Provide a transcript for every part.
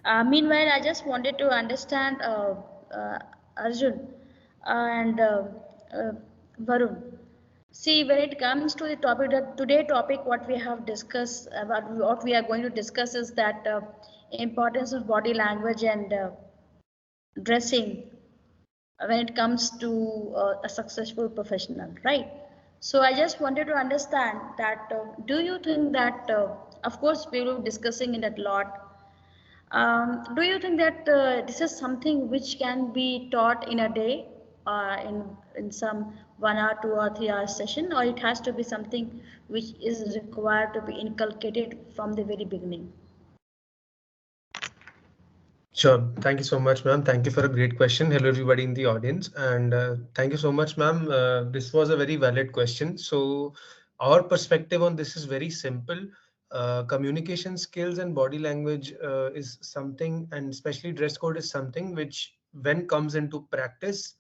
Meanwhile, I just wanted to understand Arjun and Varun. See, when it comes to the topic, that today topic, what we have discussed about what we are going to discuss is that importance of body language and dressing when it comes to a successful professional, right? So I just wanted to understand that do you think that, of course, we will be discussing it a lot. Do you think that this is something which can be taught in a day, in some 1 hour, 2 or 3 hour session, or it has to be something which is required to be inculcated from the very beginning? Sure. Thank you so much, ma'am. Thank you for a great question. Hello, everybody in the audience. And thank you so much, ma'am. This was a very valid question. So, our perspective on this is very simple. Communication skills and body language is something, and especially dress code is something which, when comes into practice,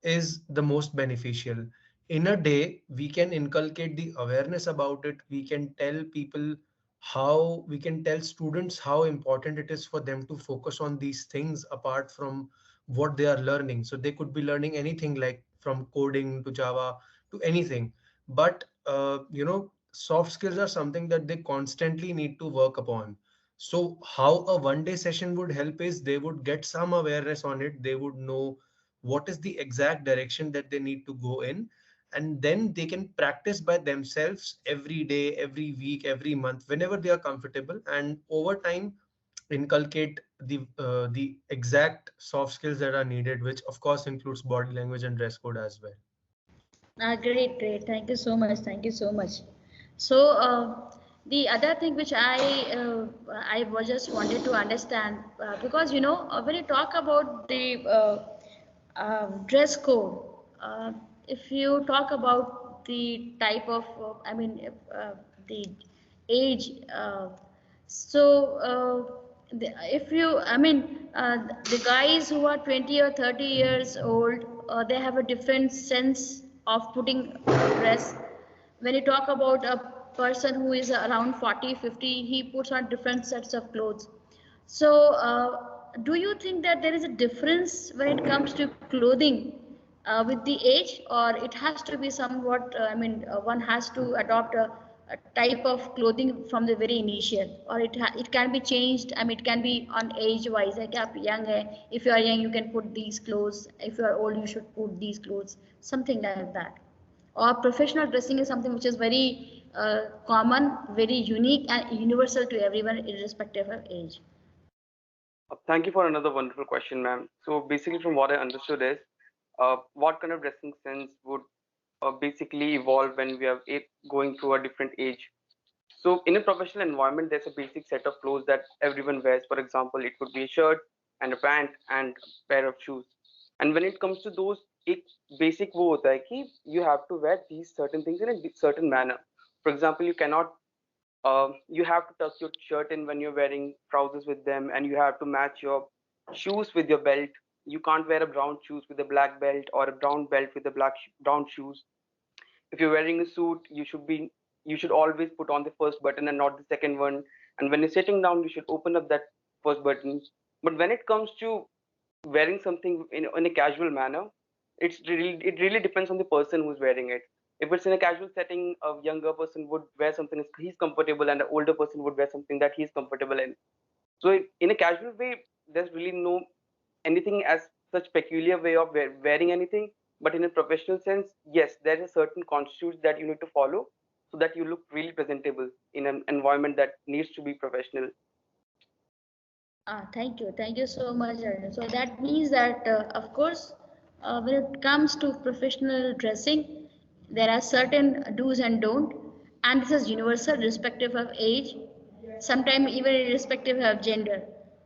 is the most beneficial. In a day, we can inculcate the awareness about it. We can tell people how, we can tell students how important it is for them to focus on these things apart from what they are learning. So they could be learning anything like from coding to Java to anything. But, soft skills are something that they constantly need to work upon. So how a 1 day session would help is they would get some awareness on it. They would know what is the exact direction that they need to go in, and then they can practice by themselves every day, every week, every month, whenever they are comfortable, and over time inculcate the exact soft skills that are needed, which of course includes body language and dress code as well. Great, great. Thank you so much. Thank you so much. So the other thing which I was just wanted to understand because when you talk about the dress code, if you talk about the type of the age, if you the guys who are 20 or 30 years old, they have a different sense of putting dress. When you talk about a person who is around 40, 50, he puts on different sets of clothes. So do you think that there is a difference when it comes to clothing with the age, or it has to be somewhat one has to adopt a type of clothing from the very initial, or it can be changed. It can be on age wise, like आप young hai, if you are young you can put these clothes, if you are old you should put these clothes, something like that. Or professional dressing is something which is very common, very unique and universal to everyone irrespective of age. Thank you for another wonderful question, ma'am. So basically, from what I understood is, what kind of dressing sense would basically evolve when we are going through a different age. So in a professional environment, there's a basic set of clothes that everyone wears. For example, it could be a shirt and a pant and a pair of shoes. And when it comes to those, एक basic वो होता है कि you have to wear these certain things in a certain manner. For example, you have to tuck your shirt in when you're wearing trousers with them, and you have to match your shoes with your belt. You can't wear a brown shoes with a black belt or a brown belt with a brown shoes. If you're wearing a suit, you should always put on the first button and not the second one. And when you're sitting down, you should open up that first button. But when it comes to wearing something in a casual manner, it really depends on the person who's wearing it. If it's in a casual setting, a younger person would wear something he's comfortable, and an older person would wear something that he's comfortable in. So in a casual way, there's really no anything as such peculiar way of wearing anything. But in a professional sense, yes, there is a certain constitutes that you need to follow so that you look really presentable in an environment that needs to be professional. Thank you so much, Arun. So that means that, of course, when it comes to professional dressing, there are certain do's and don't, and this is universal, irrespective of age, sometimes even irrespective of gender.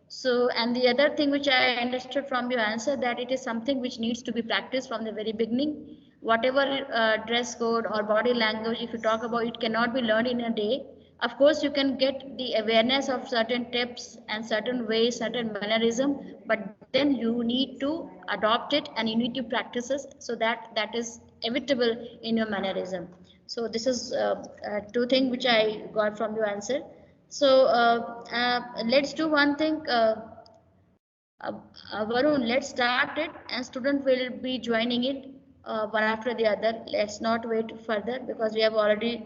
So, and the other thing which I understood from your answer, that it is something which needs to be practiced from the very beginning. Whatever dress code or body language, if you talk about, it cannot be learned in a day. Of course, you can get the awareness of certain tips and certain ways, certain mannerism, but then you need to adopt it and you need to practice it so that that is inevitable in your mannerism. So this is two things which I got from your answer. So let's do one thing. Varun, let's start it, and student will be joining it one after the other. Let's not wait further because we have already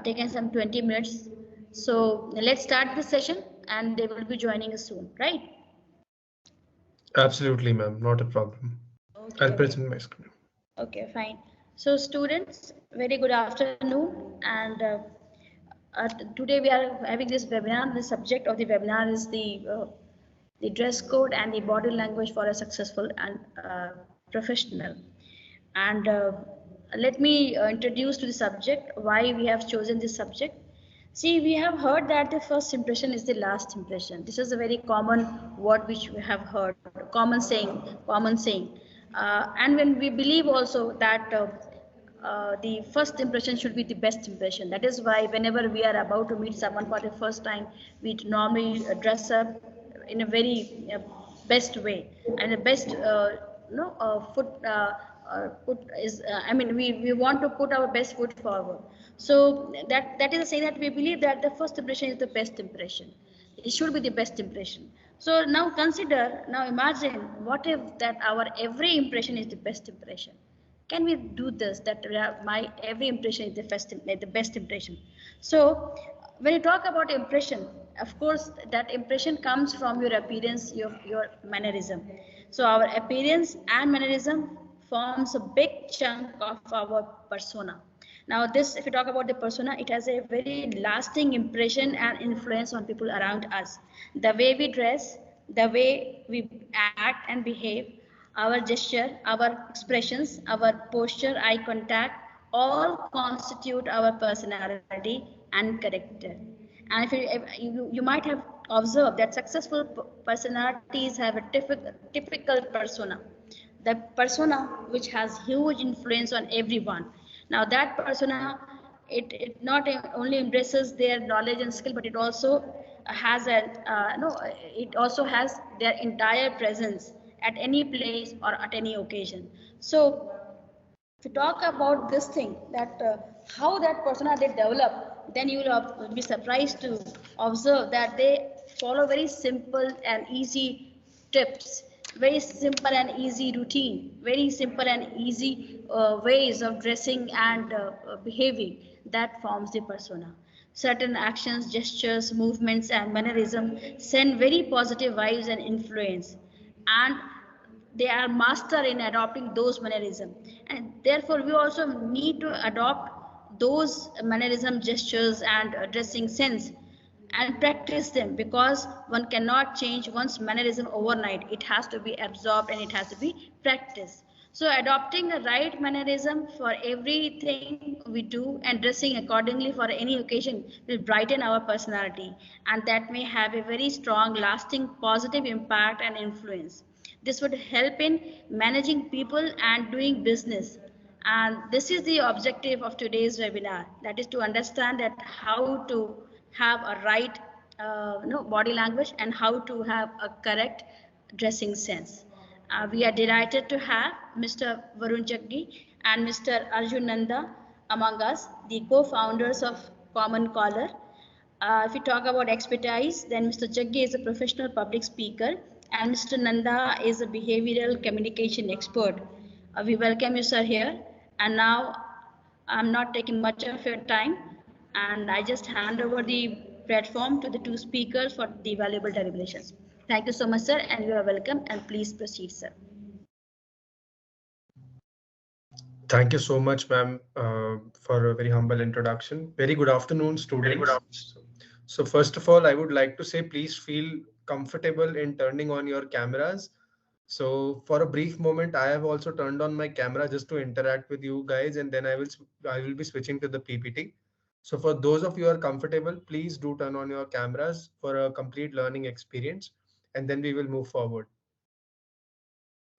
taken some 20 minutes. So let's start the session, and they will be joining us soon, right? Absolutely, ma'am. Not a problem. Okay, I'll okay. present my screen. Okay, fine. So students, very good afternoon, and today we are having this webinar. The subject of the webinar is the dress code and the body language for a successful and professional. And let me introduce to the subject why we have chosen this subject. See, we have heard that the first impression is the last impression. This is a very common word which we have heard, common saying. And when we believe also that the first impression should be the best impression. That is why whenever we are about to meet someone for the first time, we normally dress up in a very best way and the best foot put is I mean we want to put our best foot forward. So that is a saying that we believe that the first impression is the best impression. It should be the best impression. So now imagine what if that our every impression is the best impression. Can we do this that my every impression is the best impression. So when you talk about impression, of course that impression comes from your appearance, your mannerism. So our appearance and mannerism forms a big chunk of our persona. Now this, if you talk about the persona, it has a very lasting impression and influence on people around us. The way we dress, the way we act and behave, our gesture, our expressions, our posture, eye contact, all constitute our personality and character. And if you might have observed that successful personalities have a typical persona, the persona which has huge influence on everyone. Now that persona, it not only embraces their knowledge and skill, but it also has a no, it also has their entire presence at any place or at any occasion. So to talk about this thing that how that persona they develop, then you will be surprised to observe that they follow very simple and easy tips, very simple and easy routine, very simple and easy ways of dressing and behaving that forms the persona. Certain actions, gestures, movements, and mannerism send very positive vibes and influence, and they are master in adopting those mannerism, and therefore we also need to adopt those mannerism, gestures, and dressing sense and practice them, because one cannot change one's mannerism overnight. It has to be absorbed and it has to be practiced. So adopting a right mannerism for everything we do and dressing accordingly for any occasion will brighten our personality, and that may have a very strong lasting positive impact and influence. This would help in managing people and doing business. And this is the objective of today's webinar. That is to understand that how to have a right body language and how to have a correct dressing sense. We are delighted to have Mr. Varun Jaggi and Mr. Arjun Nanda among us, the co-founders of Common Caller. If we talk about expertise, then Mr. Jaggi is a professional public speaker and Mr. Nanda is a behavioral communication expert. We welcome you, sir, here. And now I'm not taking much of your time, and I just hand over the platform to the two speakers for the valuable deliberations. Thank you so much, sir, and you are welcome. And please proceed, sir. Thank you so much, ma'am, for a very humble introduction. Very good afternoon, students. So first of all, I would like to say, please feel comfortable in turning on your cameras. So for a brief moment, I have also turned on my camera just to interact with you guys, and then I will be switching to the PPT. So for those of you who are comfortable, please do turn on your cameras for a complete learning experience, and then we will move forward.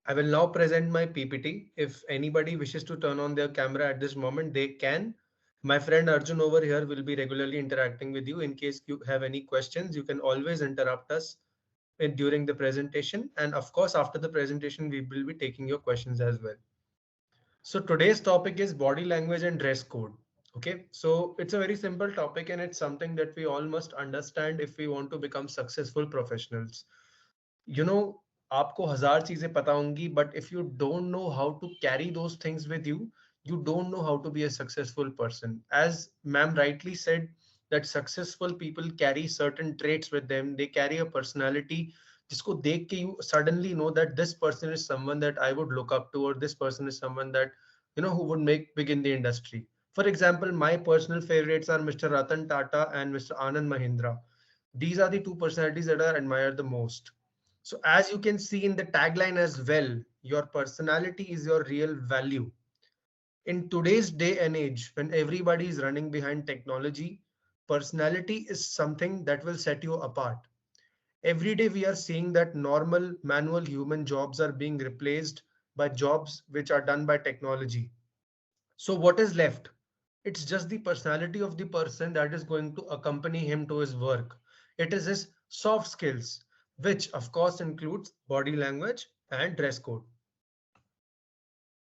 I will now present my PPT. If anybody wishes to turn on their camera at this moment, they can. My friend Arjun over here will be regularly interacting with you. In case you have any questions, you can always interrupt us during the presentation. And of course, after the presentation, we will be taking your questions as well. So today's topic is body language and dress code. Okay, so it's a very simple topic and it's something that we all must understand if we want to become successful professionals. You know, आपको हजार चीजें पता होंगी, but if you don't know how to carry those things with you, you don't know how to be a successful person. As ma'am rightly said, that successful people carry certain traits with them. They carry a personality जिसको देख के you suddenly know that this person is someone that I would look up to, or this person is someone that who would make big in the industry. For example, my personal favorites are Mr. Ratan Tata and Mr. Anand Mahindra. These are the two personalities that I admire the most. So as you can see in the tagline as well, your personality is your real value. In today's day and age, when everybody is running behind technology, personality is something that will set you apart. Every day we are seeing that normal manual human jobs are being replaced by jobs which are done by technology. So what is left? It's just the personality of the person that is going to accompany him to his work. It is his soft skills, which of course includes body language and dress code.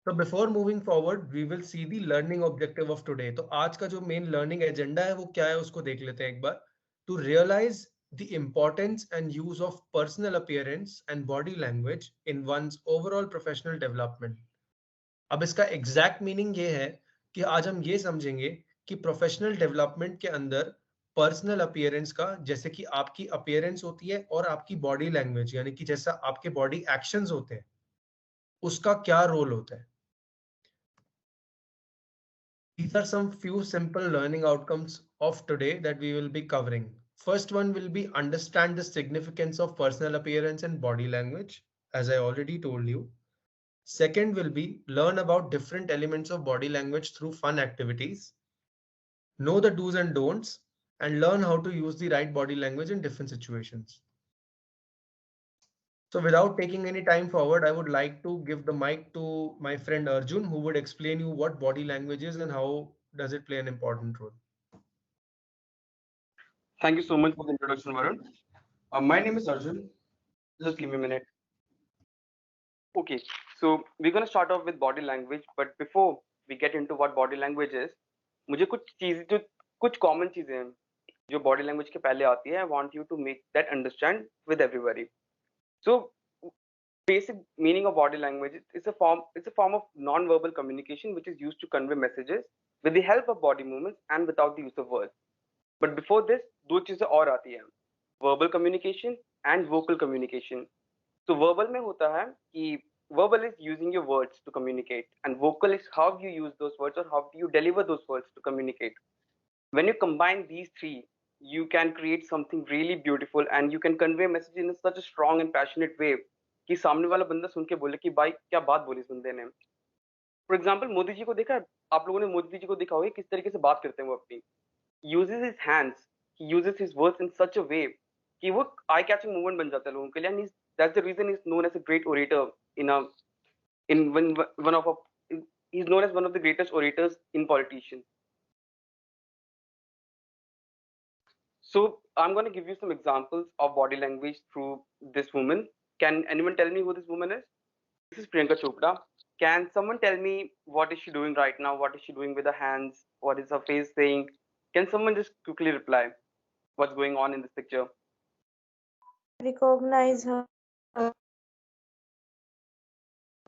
So before moving forward, we will see the learning objective of today. तो आज का जो main learning agenda है वो क्या है उसको देख लेते हैं एक बार. To realize the importance and use of personal appearance and body language in one's overall professional development. अब इसका एग्जैक्ट मीनिंग ये है कि आज हम ये समझेंगे कि प्रोफेशनल डेवलपमेंट के अंदर पर्सनल अपीयरेंस का, जैसे कि आपकी अपीयरेंस होती है और आपकी बॉडी लैंग्वेज यानी कि जैसा आपके बॉडी एक्शंस होते हैं, उसका क्या रोल होता है. These are some few simple learning outcomes of today that we will be covering. First one will be understand the significance of personal appearance and body language, as I already told you. Second will be learn about different elements of body language through fun activities. Know the do's and don'ts and learn how to use the right body language in different situations. So without taking any time forward, I would like to give the mic to my friend Arjun, who would explain you what body language is and how does it play an important role. Thank you so much for the introduction, Varun. My name is Arjun. Just give me a minute. Okay, so we're gonna start off with body language, but before we get into what body language is, मुझे कुछ common चीजें हैं जो body language के पहले आती है. I want you to make that understand with everybody. So basic meaning of body language is a form of non-verbal communication which is used to convey messages with the help of body movements and without the use of words. But before this, दो चीजें और आती हैं, verbal communication and vocal communication. So verbal में होता है कि verbal is using your words to communicate, and vocal is how you use those words or how you deliver those words to communicate. When you combine these three, you can create something really beautiful and you can convey message in such a strong and passionate way कि सामने वाला बंदा सुन के बोले कि भाई क्या बात बोली इस बंदे ने. फॉर एग्जाम्पल मोदी जी को देखा है, आप लोगों ने मोदी जी को देखा होगा किस तरीके से बात करते हैं वो अपनी. uses his hands, he uses his words in such a way कि वो eye catching movement बन जाता है लोगों के लिए, and that's the reason he's known as a great orator in one of he's known as one of the greatest orators in politicians. So I'm going to give you some examples of body language through this woman. Can anyone tell me who this woman is? This is Priyanka Chopra. Can someone tell me what is she doing right now? What is she doing with her hands? What is her face saying? Can someone just quickly reply what's going on in this picture? Recognize her.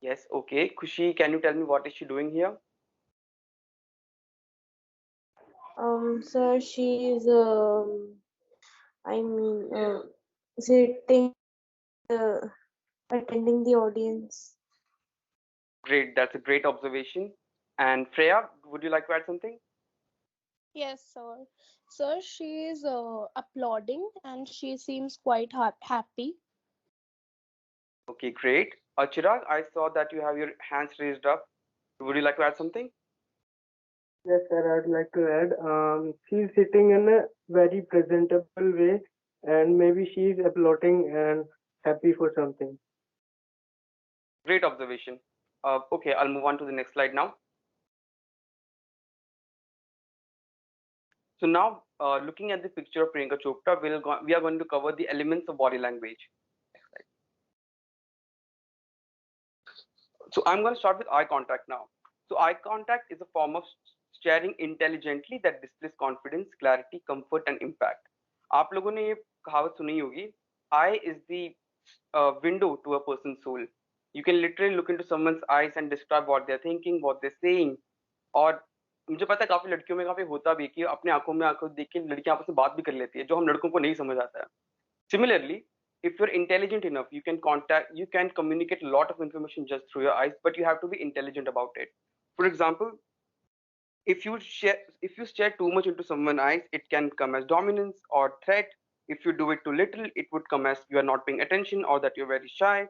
Yes, okay. Khushi, can you tell me what is she doing here? Sir, she is sitting, attending the audience. Great, that's a great observation. And Freya, would you like to add something? Yes, sir. Sir, she is applauding and she seems quite happy. Okay, great. Chirag, I saw that you have your hands raised up. Would you like to add something? Yes, sir, I'd like to add. She's sitting in a very presentable way, and maybe she's applauding and happy for something. Great observation. Okay, I'll move on to the next slide now. So now, looking at the picture of Priyanka Chopra, we are going to cover the elements of body language. Next slide. So I'm going to start with eye contact now. So eye contact is a form of staring intelligently that displays confidence, clarity, comfort, and impact. आप लोगों ने ये कहावत सुनी होगी, eye is the window to a person's soul. You can literally look into someone's eyes and describe what they're thinking, what they're saying. और मुझे पता है काफी लड़कियों में काफी होता भी है कि अपने आंखों में आंखों देख के लड़कियां आपस में बात भी कर लेती है, जो हम लड़कों को नहीं समझ आता है. Similarly, if you're intelligent enough, you can communicate a lot of information just through your eyes, but you have to be intelligent about it. For example, if you stare too much into someone's eyes, it can come as dominance or threat. If you do it too little, it would come as you are not paying attention or that you're very shy.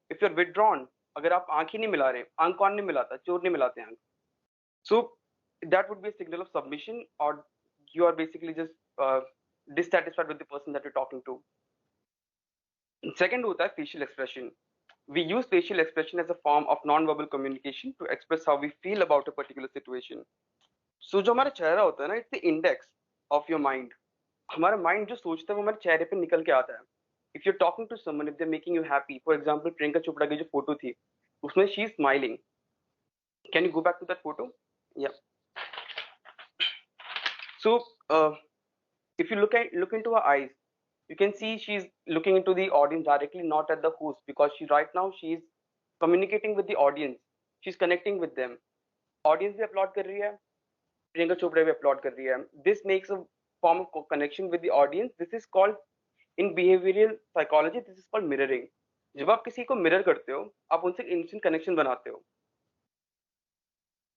If you're withdrawn, अगर आप आंख ही नहीं मिला रहे, आंख कौन नहीं मिलाता, चोर नहीं मिलाते आंख. So that would be a signal of submission, or you are basically just dissatisfied with the person that you're talking to. Second होता है facial expression. We use facial expression as a form of non-verbal communication to express how we feel about a particular situation. So जो हमारा चेहरा होता है ना, it's the index of your mind. हमारा mind जो सोचता है वो हमारे चेहरे पे निकल के आता है. If you're talking to someone, if they're making you happy, for example, Priyanka Chopra की जो फोटो थी, उसमें she is smiling. Can you go back to that photo? Yeah. So if you look into her eyes, you can see she's looking into the audience directly, not at the host, because right now she's communicating with the audience. She's connecting with them. Audience भी applaud कर रही है, प्रियंका चोपड़ा भी applaud कर रही है. This makes a form of connection with the audience. This is called, in behavioral psychology, this is called mirroring. जब आप किसी को mirror करते हो, आप उनसे instant connection बनाते हो.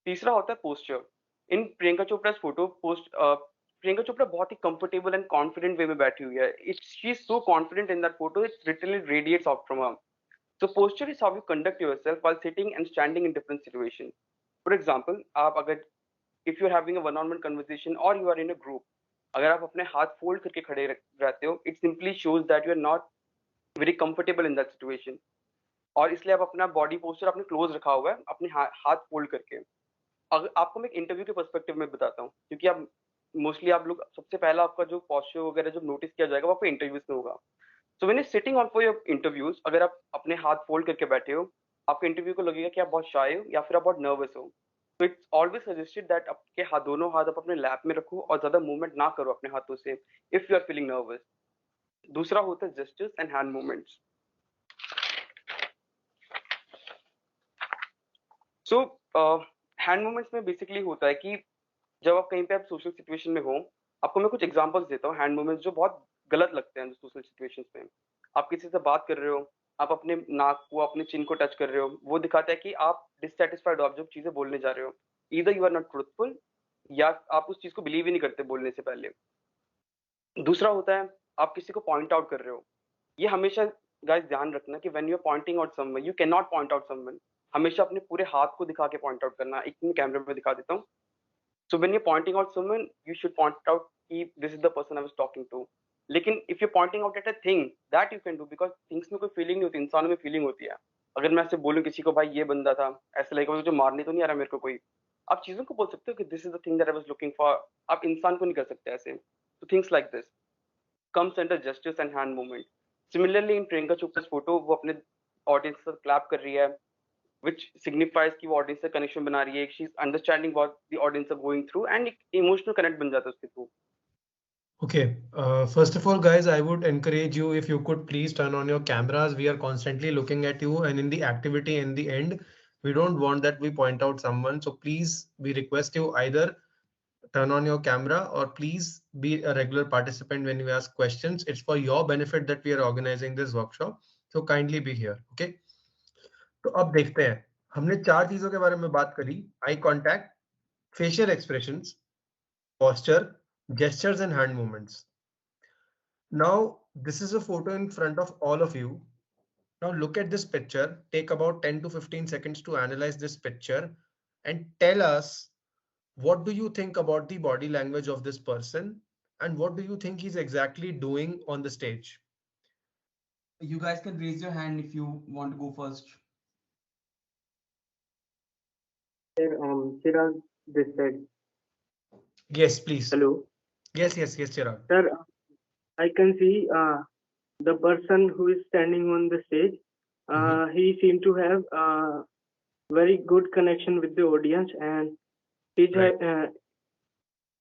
तीसरा होता है posture. In Priyanka Chopra photo Priyanka Chopra बहुत ही कंफर्टेबल एंड कॉन्फिडेंट वे में बैठी हुई है. She is so confident in that photo, it's literally radiates out from her. So posture is how you conduct yourself while sitting and standing in different situation. For example, आप अगर if you are having a one on one conversation और you are in a group, अगर आप अपने हाथ fold करके खड़े रहते हो, it simply shows that you are not very comfortable in that situation. और इसलिए आप अपना बॉडी पोस्चर अपने क्लोज रखा हुआ है, अपने हाथ फोल्ड करके. अगर आपको मैं एक इंटरव्यू के पर्सपेक्टिव में बताता हूँ, क्योंकि आप मोस्टली आप लोग सबसे पहला आपका जो पोस्चर वगैरह जो नोटिस किया जाएगा वो आपको इंटरव्यूज में होगा. So when you sitting on for your interviews, अगर आप अपने हाथ फोल्ड करके बैठे हो, आपको इंटरव्यू को लगेगा कि आप बहुत शाय हो या फिर आप बहुत नर्वस हो. तो इट्स ऑलवेज सजेस्टेड दैट आपके हाथ, दोनों हाथ आप अपने लैप में रखो और ज्यादा मूवमेंट ना करो अपने हाथों से if you are feeling nervous. दूसरा होता है gestures and hand movements. So hand movements में बेसिकली होता है कि जब आप कहीं पे आप सोशल सिचुएशन में हो, आपको मैं कुछ एग्जांपल्स देता हूँ हैंड मूवमेंट्स जो बहुत गलत लगते हैं सोशल सिचुएशंस में. आप किसी से बात कर रहे हो, आप अपने नाक को, अपने चिन को टच कर रहे हो, वो दिखाता है कि आप डिससैटिस्फाइड हो, आप जो चीजें बोलने जा रहे हो. Either you are not truthful या आप उस चीज को बिलीव ही नहीं करते बोलने से पहले. दूसरा होता है आप किसी को पॉइंट आउट कर रहे हो. ये हमेशा गाइस ध्यान रखना कि when you are pointing out someone, you can not point out someone. हमेशा अपने पूरे हाथ को दिखा के पॉइंट आउट करना. एक मैं कैमरे में दिखा देता हूँ. So when you're pointing out someone, you should point out कि this is the person I was talking to. लेकिन if you're pointing out at a thing, that you can do, because things में कोई feeling नहीं होती, इंसानों में feeling होती है. अगर मैं ऐसे बोलूँ किसी को, भाई ये बंदा था, ऐसा लगेगा जो मारने तो नहीं आ रहा मेरे को कोई. आप चीजों को बोल सकते हो कि this is the thing that I was looking for. आप इंसान को नहीं कर सकते ऐसे. So things like this comes under gestures and hand movement. Similarly, in Priyanka Chopra photo, वो अपने ऑडियंस के साथ क्लैप कर रही है, which signifies कि वो ऑडियंस से कनेक्शन बना रही है. She is understanding what the audience are going through and एक इमोशनल कनेक्ट बन जाता है उसके through. Okay, first of all, guys, I would encourage you, if you could please turn on your cameras. We are constantly looking at you, and in the activity in the end, we don't want that we point out someone. So please, we request you either turn on your camera or please be a regular participant when you ask questions. It's for your benefit that we are organizing this workshop. So kindly be here, okay? तो अब देखते हैं, हमने 4 चीजों के बारे में बात करी: eye contact, facial expressions, posture, gestures and hand movements. Now, this is a photo in front of all of you. Now look at this picture, take about 10 to 15 seconds to analyze this picture and tell us, what do you think about the body language of this person and what do you think he's exactly doing on the stage? You guys can raise your hand if you want to go first. Chirag, this side. Yes, please. Hello. Yes, Chirag. Sir, I can see the person who is standing on the stage. He seemed to have very good connection with the audience, and He's Right.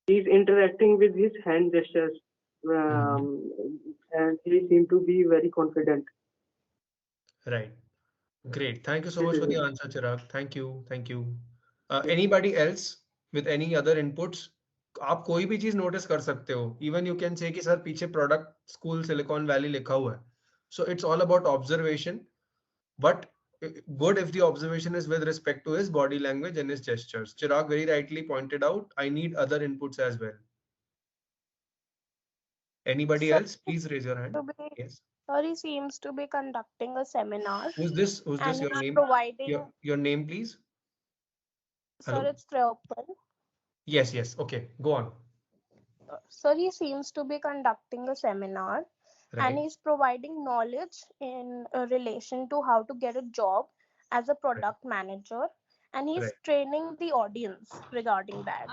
he's interacting with his hand gestures, and he seemed to be very confident. Right. Great. Thank you so This much is for the it. answer, Chirag. Thank you. Thank you. Anybody else with any other inputs? आप कोई भी चीज notice कर सकते हो. Even you can say कि sir पीछे product school silicon valley लिखा हुआ है. So it's all about observation. But good if the observation is with respect to his body language and his gestures. Chirag very rightly pointed out, I need other inputs as well. Anybody Sir, else? Please raise your hand. to be, Yes. sir, he seems to be conducting a seminar Who's this? Who's this? and Your he's name? providing, Your name, please. sir, Hello? it's Tripal. Yes, yes. Okay, go on. Sir, he seems to be conducting a seminar and Right. he's providing knowledge in relation to how to get a job as a product manager, and he's Right. training the audience regarding that,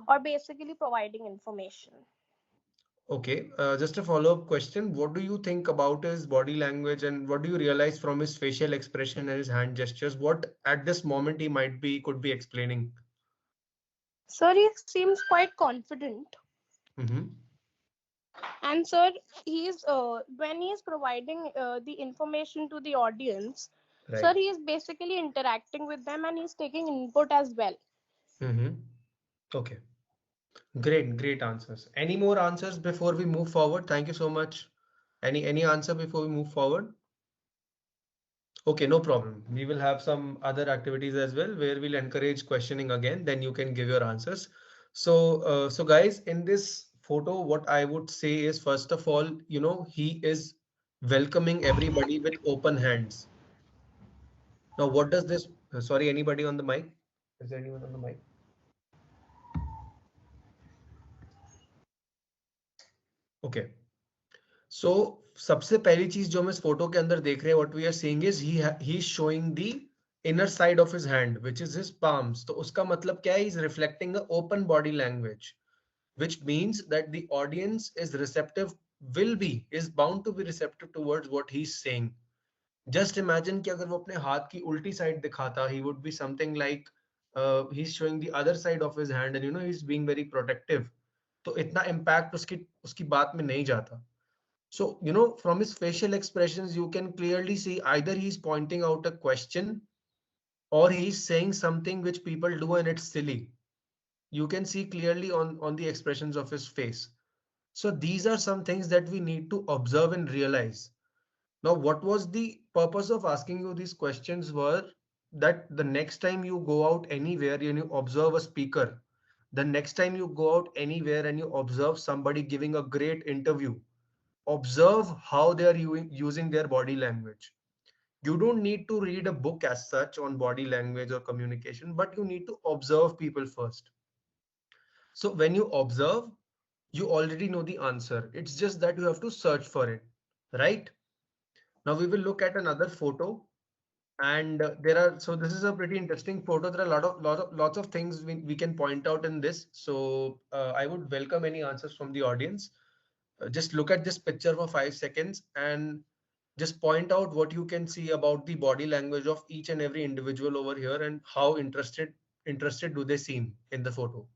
or basically providing information. Okay. Just a follow-up question. What do you think about his body language and what do you realize from his facial expression and his hand gestures? What at this moment he could be explaining? Sir, he seems quite confident. Mm-hmm. And sir, he's when he's providing the information to the audience, sir, Right. he is basically interacting with them and he's taking input as well. Mm-hmm. Okay. Great, great answers. Any more answers before we move forward? Thank you so much. Any answer before we move forward? Okay, no problem. We will have some other activities as well where we'll encourage questioning again. Then you can give your answers. So guys, in this photo, what I would say is first of all, he is welcoming everybody with open hands. Now, what does this? Sorry, anybody on the mic? Is there anyone on the mic? Okay. So सबसे पहली चीज जो हम इस photo के अंदर देख रहे हैं, what we are seeing is he is showing the inner side of his hand, which is his palms. तो उसका मतलब क्या है? He is reflecting a open body language, which means that the audience is receptive, is bound to be receptive towards what he's saying. Just imagine कि अगर वो अपने हाथ की उल्टी साइड दिखाता, he would be something like he's showing the other side of his hand and he's being very protective. तो इतना impact उसकी उसकी बात में नहीं जाता. So, from his facial expressions, you can clearly see either he's pointing out a question or he's saying something which people do and it's silly. You can see clearly on the expressions of his face. So these are some things that we need to observe and realize. Now, what was the purpose of asking you these questions were that the next time you go out anywhere and you observe a speaker, the next time you go out anywhere and you observe somebody giving a great interview, observe how they are using their body language. You don't need to read a book as such on body language or communication, but you need to observe people first. So when you observe, you already know the answer. It's just that you have to search for it, right? Now we will look at another photo, and so this is a pretty interesting photo. There are lots of things we can point out in this. So I would welcome any answers from the audience. Just look at this picture for 5 seconds and just point out what you can see about the body language of each and every individual over here and how interested do they seem in the photo.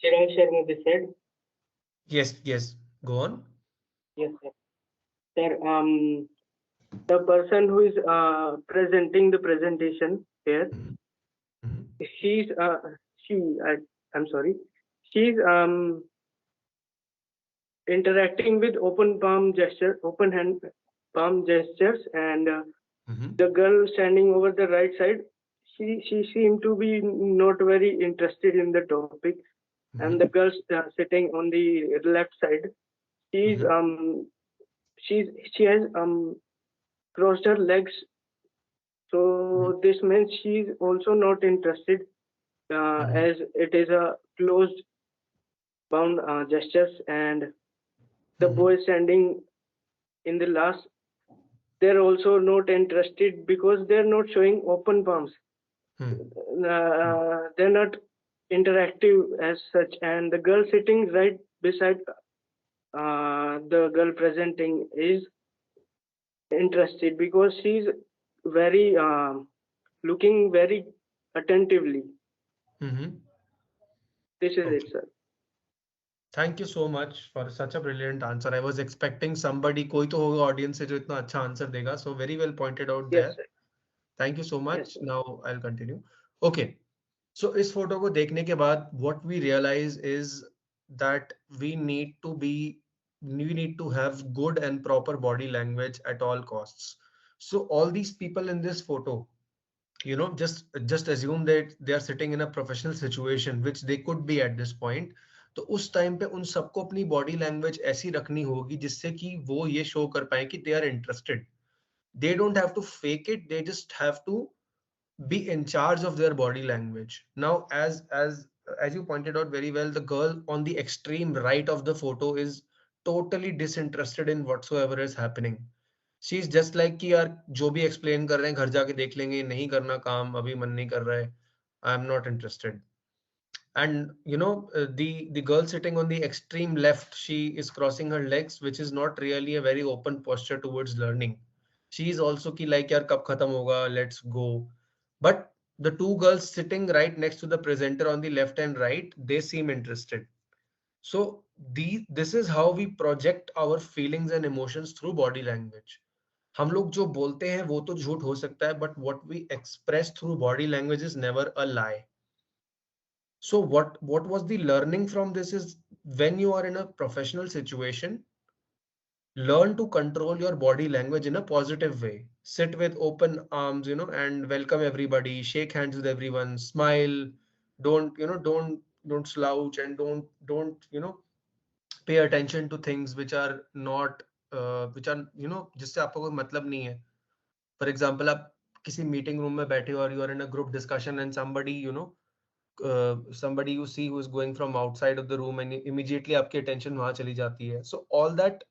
Chirag Sharma this side. Yes, go on. Yes, sir. Sir, the person who is presenting the presentation here, she's I'm sorry, she's interacting with open palm gestures, and the girl standing over the right side, she seemed to be not very interested in the topic, and the girl sitting on the left side, she has crossed her legs, so this means she's also not interested, as it is a closed bound gestures, and the boy standing in the last, they're also not interested because they're not showing open palms. They're not interactive as such, and the girl sitting right beside the girl presenting is interested because she's very looking very attentively. Mm-hmm. This is Okay. it, sir. Thank you so much for such a brilliant answer. I was expecting somebody, कोई तो होगा audience से जो इतना अच्छा answer देगा. So very well pointed out Yes, there. sir. Thank you so Yes, much. sir. Now I'll continue. Okay. So इस photo को देखने के बाद what we realize is that we need to have good and proper body language at all costs. So all these people in this photo, you know, just assume that they are sitting in a professional situation, which they could be at this point. तो उस time पे उन सबको अपनी body language ऐसी रखनी होगी जिससे कि वो ये शो कर पाए कि they are interested. They don't have to fake it, they just have to be in charge of their body language. Now, as you pointed out very well, the girl on the extreme right of the photo is totally disinterested in whatsoever is happening. She is just like कि यार जो भी explain कर रहे हैं घर जाके देख लेंगे, नहीं करना काम, अभी मन नहीं कर रहा है, I am not interested. And you know, the girl sitting on the extreme left, she is crossing her legs, which is not really a very open posture towards learning. She is also ki like yaar kab khatam hoga, let's go. But the two girls sitting right next to the presenter on the left and right, they seem interested. So this is how we project our feelings and emotions through body language. हम लोग जो बोलते हैं वो तो झूठ हो सकता है, but what we express through body language is never a lie. So what was the learning from this is, when you are in a professional situation, learn to control your body language in a positive way. Sit with open arms, you know, and welcome everybody, shake hands with everyone, smile. Don't slouch, and don't pay attention to things which are not which are, you know, जिससे आपको कोई मतलब नहीं है. For example, आप किसी meeting room में बैठे हो और you are in a group discussion and somebody you see who is going from outside of the room, and immediately आपकी attention वहां चली जाती है. So all that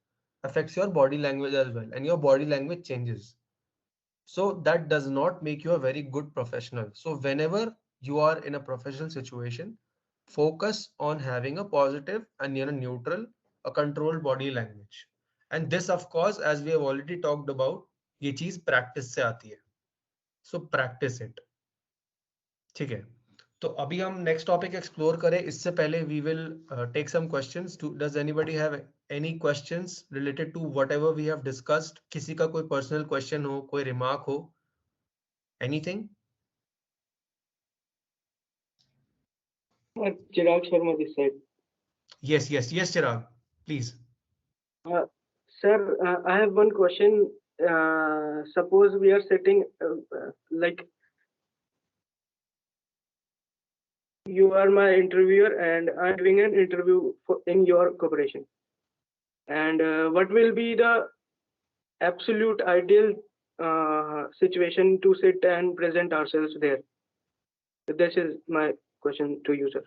affects your body language as well, and your body language changes. So that does not make you a very good professional. So whenever you are in a professional situation, focus on having a positive and neutral, a controlled body language. And this, of course, as we have already talked about, ये चीज practice से आती है. So practice it. ठीक है. तो अभी हम नेक्स्ट टॉपिक एक्सप्लोर करें, इससे पहले we will take some questions. Does anybody have any questions related to whatever we have discussed? किसी का कोई पर्सनल क्वेश्चन हो, कोई रिमार्क हो, anything? Chirag Sharma this side. Yes, Chirag, please. Sir, I have one question. Suppose we are sitting like you are my interviewer and I'm doing an interview in your corporation. And what will be the absolute ideal situation to sit and present ourselves there? This is my question to you, sir.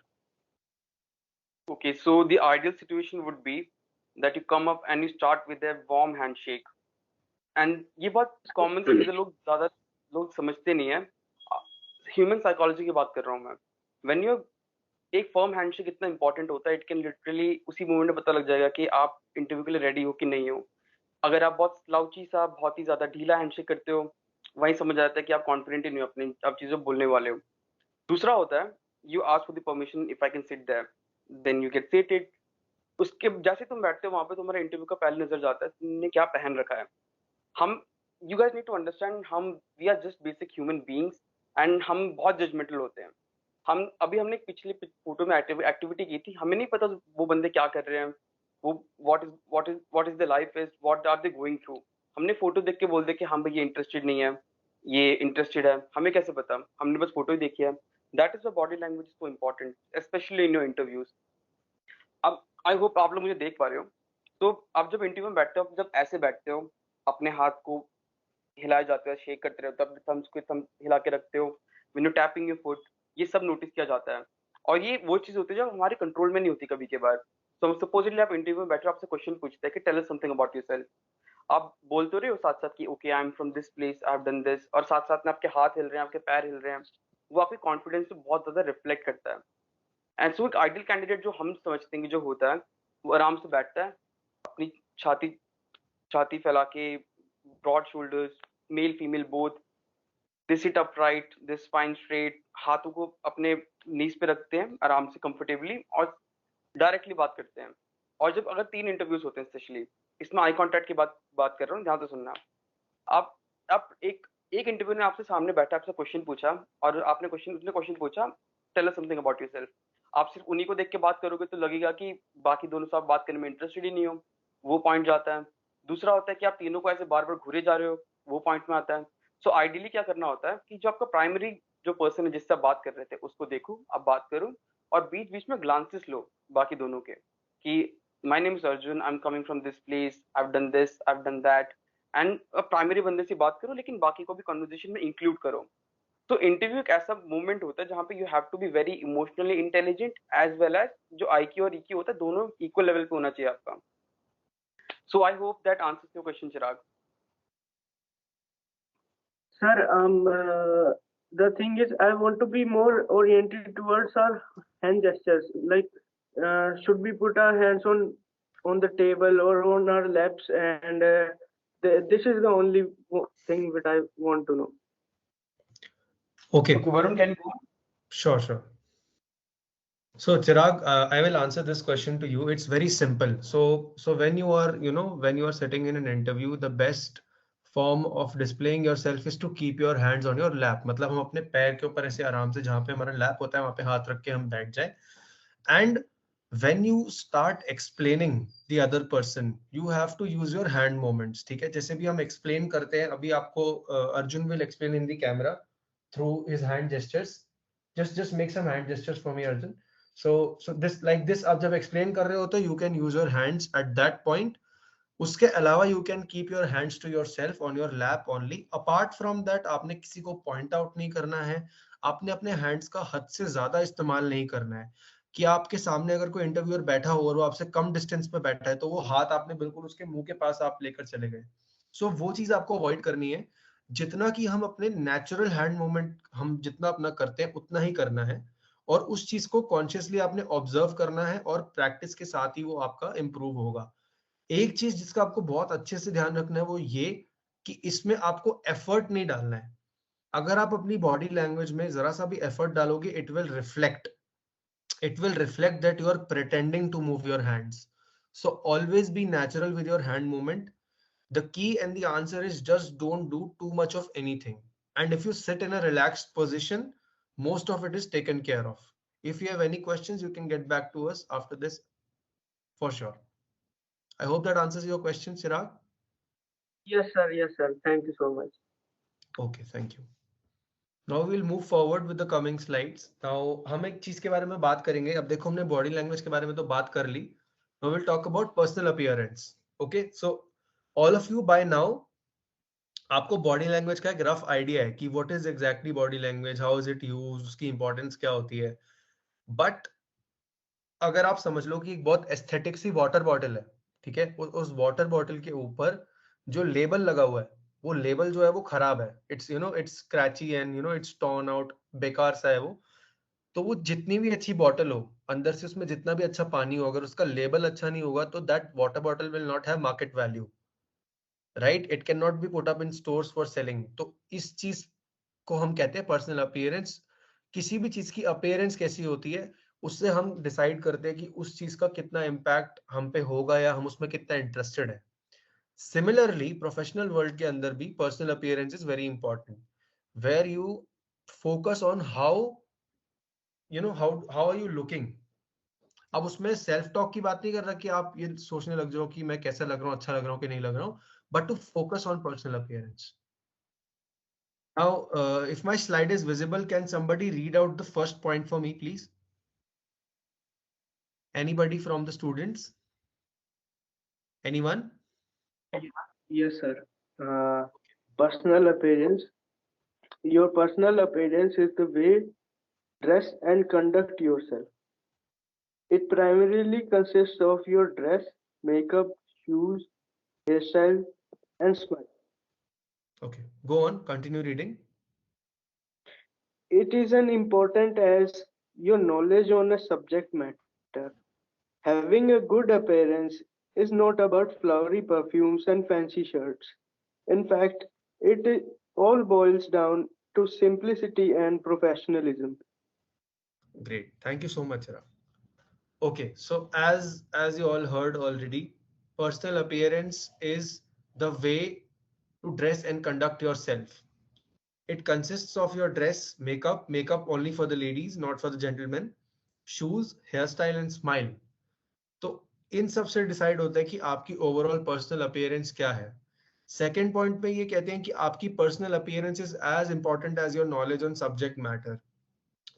Okay, so the ideal situation would be that you come up and you start with a warm handshake. And ये बहुत common चीज़ है, ज़्यादा लोग समझते नहीं है. Human psychology की बात कर रहा हूँ मैं. When you एक फर्म हैंडशेक इतना इंपॉर्टेंट होता है, इट कैन लिटरली उसी मोमेंट में पता लग जाएगा कि आप इंटरव्यू के लिए रेडी हो कि नहीं हो. अगर आप बहुत स्लाउची सा, बहुत ही ज्यादा ढीला हैंडशेक करते हो, वहीं समझ आता है कि आप कॉन्फिडेंट ही नहीं हो अपने आप चीजों बोलने वाले हो. दूसरा होता है, you ask for the permission if I can sit there, then you get seated. उसके जैसे तुम बैठते हो वहां पे तुम्हारा इंटरव्यू का पहले नजर जाता है तुमने क्या पहन रखा है. हम you guys need to understand, हम we are just basic human beings and हम बहुत जजमेंटल होते हैं. हमने पिछली फोटो में एक्टिविटी की थी, हमें नहीं पता वो बंदे क्या कर रहे हैं, वो what is the life is, what are they going through. हमने फोटो देख के बोल दे कि हाँ भाई ये इंटरेस्टेड नहीं है, ये इंटरेस्टेड है, हमें कैसे पता, हमने बस फोटो ही देखी है. That is the body language so important, specially in your interviews. अब आई होप आप लोग मुझे देख पा रहे हो. तो आप जब इंटरव्यू में बैठते हो, जब ऐसे बैठते हो, अपने हाथ को हिलाए जाते हो, शेक करते रहो, तब थम्स को थम हिला के रखते हो, when you tapping your foot, ये सब नोटिस किया जाता है. और ये वो चीज होती है जो हमारे कंट्रोल में नहीं होती कभी के बार. तो सपोजिटली आप इंटरव्यू में बैठे हो, आपसे क्वेश्चन पूछते हैं कि tell us something about yourself. आप बोलते रहे हो साथ साथ कि okay I am from this place, I have done this, और साथ साथ में आपके हाथ हिल रहे हैं, आपके पैर हिल रहे हैं. वो आपके कॉन्फिडेंस को बहुत ज्यादा रिफ्लेक्ट करता है. एंड सो एक आइडियल कैंडिडेट जो हम समझते हैं जो होता है, वो आराम से बैठता है, अपनी छाती फैला के, broad shoulders, male female both, they sit upright, the spine straight, हाथों को अपने नीज पे रखते हैं आराम से कंफर्टेबली और डायरेक्टली बात करते हैं। और जब अगर 3 इंटरव्यूज होते हैं स्पेशली, इसमें आई कांटेक्ट की बात कर रहा हूँ, ध्यान से सुनना। आप एक इंटरव्यू ने आपसे सामने बैठा, आपसे क्वेश्चन पूछा और उसने क्वेश्चन पूछा, tell us something about yourself. आप सिर्फ उन्हीं को देख के बात करोगे तो लगेगा कि बाकी दोनों से आप बात करने में इंटरेस्टेड ही नहीं हो, वो पॉइंट जाता है। दूसरा होता है कि आप तीनों को ऐसे बार बार घूरे जा रहे हो, वो पॉइंट में आता है। सो आइडियली क्या करना होता है कि जो आपका प्राइमरी जो पर्सन है जिससे आप बात कर रहे थे उसको देखो, आप बात करो और बीच बीच में ग्लांसेस लो बाकी दोनों के, कि my name is Arjun, I am coming from this place, I have done this, I have done that, and primary बंदे से बात करो लेकिन बाकी को भी कन्वर्सेशन में इंक्लूड करो। तो इंटरव्यू एक ऐसा मोमेंट होता है जहाँ पे you have to be very emotionally intelligent as well as जो IQ और EQ होता है दोनों इक्वल लेवल पे होना चाहिए आपका। So I hope that answers your question, Chirag. Sir, the thing is, I want to be more oriented towards our hand gestures. Like, should we put our hands on the table or on our laps? And this is the only thing that I want to know. Okay. Okay, Varun, can you go? Sure. So Chirag, I will answer this question to you. It's very simple. So when you are sitting in an interview, the best form of displaying yourself is to keep your hands on your lap. मतलब हम अपने पैर के ऊपर ऐसे आराम से, जहाँ पे हमारा लैप होता है वहाँ पे हाथ रख के हम बैठ जाए। And when you start explaining the other person, you have to use your hand movements. ठीक है, जैसे भी हम explain करते हैं, अभी आपको Arjun will explain in the camera through his hand gestures. Just make some hand gestures for me, Arjun. So this, like this, आप जब explain कर रहे हो तो you can use your hands at that point. उसके अलावा you can keep your hands to yourself on your lap only. Apart from that, आपने किसी को point out नहीं करना है, आपने अपने hands का हद से ज्यादा इस्तेमाल नहीं करना है। कि आपके सामने अगर कोई इंटरव्यूअर बैठा हो और वो आपसे कम डिस्टेंस पे बैठा है तो वो हाथ आपने बिल्कुल उसके मुंह के पास आप लेकर चले गए। सो वो चीज आपको अवॉइड करनी है। जितना कि हम अपने नेचुरल हैंड मूवमेंट हम जितना अपना करते हैं उतना ही करना है, और उस चीज को कॉन्शियसली आपने ऑब्जर्व करना है और प्रैक्टिस के साथ ही वो आपका इंप्रूव होगा। एक चीज जिसका आपको बहुत अच्छे से ध्यान रखना है वो ये कि इसमें आपको एफर्ट नहीं डालना है। अगर आप अपनी बॉडी लैंग्वेज में जरा सा भी एफर्ट डालोगे, it will reflect that you are pretending to move your hands. So always be natural with your hand movement. The key and the answer is just don't do too much of anything. And if you sit in a relaxed position, most of it is taken care of. If you have any questions, you can get back to us after this for sure. I hope that answers your question, Chirag. Yes, sir. Yes, sir. Thank you so much. Okay, thank you. Now we will move forward with the coming slides. Now हम एक चीज के बारे में बात करेंगे। अब देखो हमने बॉडी लैंग्वेज के बारे में तो बात कर ली। Now we'll talk about personal appearance. Okay, so all of you by now आपको बॉडी लैंग्वेज का एक रफ आइडिया है कि what is exactly body language, how is it used, उसकी इंपॉर्टेंस क्या होती है। बट अगर आप समझ लो कि एक बहुत एस्थेटिक सी वाटर बॉटल है, ठीक है, उस वाटर बॉटल के ऊपर जो लेबल लगा हुआ है वो लेबल जो है वो खराब है, it's it's scratchy and it's torn out, बेकार सा है वो। तो वो जितनी भी अच्छी बॉटल हो, अंदर से उसमें जितना भी अच्छा पानी हो, अगर उसका लेबल अच्छा नहीं होगा तो that water bottle will not have market value, right? It can not be put up in stores for selling. तो इस चीज को हम कहते हैं पर्सनल अपीयरेंस। किसी भी चीज की अपीयरेंस कैसी होती है उससे हम डिसाइड करते हैं कि उस चीज का कितना इम्पैक्ट हम पे होगा या हम उसमें कितना इंटरेस्टेड है। Similarly, professional world के अंदर भी personal appearance is very important, where you focus on how are you looking. अब उसमें सेल्फ टॉक की बात नहीं कर रहा कि आप ये सोचने लग जाओ कि मैं कैसा लग रहा हूँ, अच्छा लग रहा हूँ कि नहीं लग रहा हूँ, but to focus on personal appearance. Now, if my slide is visible, can somebody read out the first point for me, please? Anybody from the students? Anyone? Yes, sir. Personal appearance. Your personal appearance is the way dress and conduct yourself. It primarily consists of your dress, makeup, shoes, hairstyle, and smile. Okay, go on, continue reading. It is as important as your knowledge on a subject matter. Having a good appearance is not about flowery perfumes and fancy shirts. In fact, all boils down to simplicity and professionalism. Great. Thank you so much, Chirag. Okay, so as you all heard already, personal appearance is the way to dress and conduct yourself. It consists of your dress, makeup only for the ladies, not for the gentlemen, shoes, hairstyle and smile. तो इन सब से decide होता है कि आपकी overall personal appearance क्या है. Second point पे ये कहते हैं कि आपकी personal appearance is as important as your knowledge on subject matter.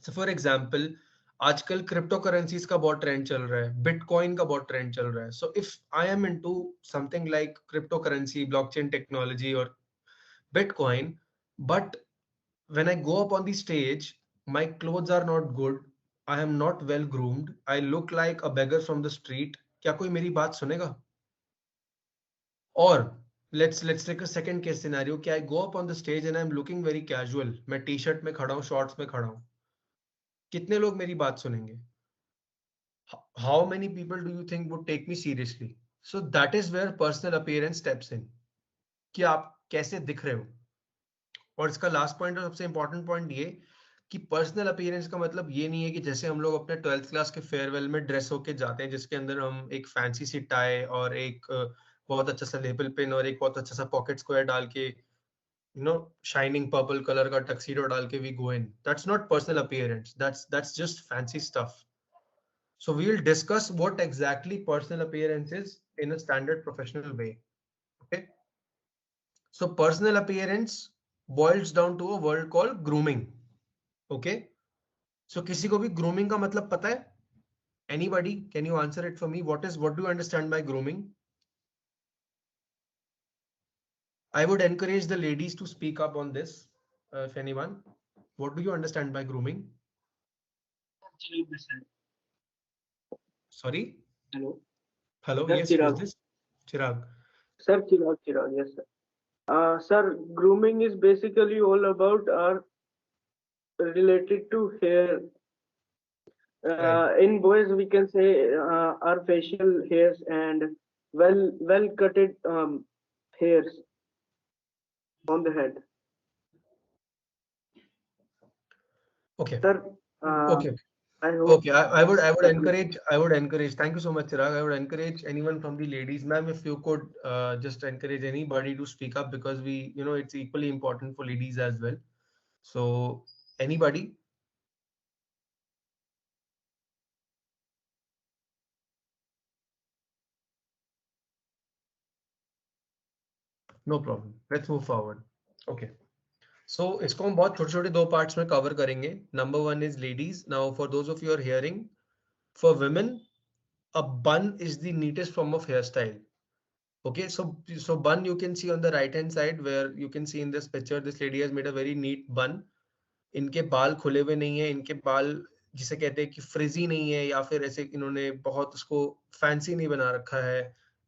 So for example, आजकल क्रिप्टो करेंसीज का बहुत ट्रेंड चल रहा है, बिटकॉइन का बहुत ट्रेंड चल रहा है. So if I am into something like crypto currency, blockchain technology और bitcoin, but when I go up on the stage, my clothes are not good, I am not well groomed, I look like a beggar from the street, क्या कोई मेरी बात सुनेगा? और let's take a second case scenario कि I go up on the stage and I'm looking very casual, मैं T shirt में खड़ा हूँ, शॉर्ट्स में खड़ा हूँ, कितने लोग मेरी बात सुनेंगे? How many people do you think would take me seriously? So that is where personal appearance steps in, कि आप कैसे दिख रहे हो. और इसका लास्ट पॉइंट और सबसे इंपॉर्टेंट पॉइंट ये कि पर्सनल अपीयरेंस का मतलब ये नहीं है कि जैसे हम लोग अपने 12th क्लास के फेयरवेल में ड्रेस होके जाते हैं जिसके अंदर हम एक फैंसी सी टाई और एक बहुत अच्छा सा लेबल पिन और एक बहुत अच्छा सा पॉकेट स्क्वायर डाल के, you know, shining purple colour का टक्सीडो डाल के we go in. That's not personal appearance, that's just fancy stuff. So we will discuss what exactly personal appearance is in a standard professional way. Okay, so personal appearance boils down to a word called grooming. Okay, so किसी को भी grooming का मतलब पता है? Anybody, can you answer it for me? What do you understand by grooming? I would encourage the ladies to speak up on this, if anyone. What do you understand by grooming? Sorry? Hello. Hello, Sir, yes, who's Chirag. this? Chirag. Sir, Chirag, yes, sir. Sir, grooming is basically all about our related to hair. Right. In boys, we can say our facial hairs and well cutted hairs on the head. Okay. Sir, Okay. I hope. Okay, I would encourage. Thank you so much, Chirag. I would encourage anyone from the ladies, ma'am, if you could just encourage anybody to speak up because we, you know, it's equally important for ladies as well. So anybody? No problem. Let's move forward. Okay. So इसको हम बहुत छोटे छोटे दो parts में cover करेंगे. Number one is ladies. Now for those of you who are hearing, for women, a bun is the neatest form of hairstyle. Okay, so bun you can see on the right hand side where you can see in this picture, this lady has made a very neat bun. इनके बाल खुले हुए नहीं है, इनके बाल जिसे कहते हैं कि फ्रिजी नहीं है या फिर ऐसे इन्होंने बहुत उसको फैंसी नहीं बना रखा है.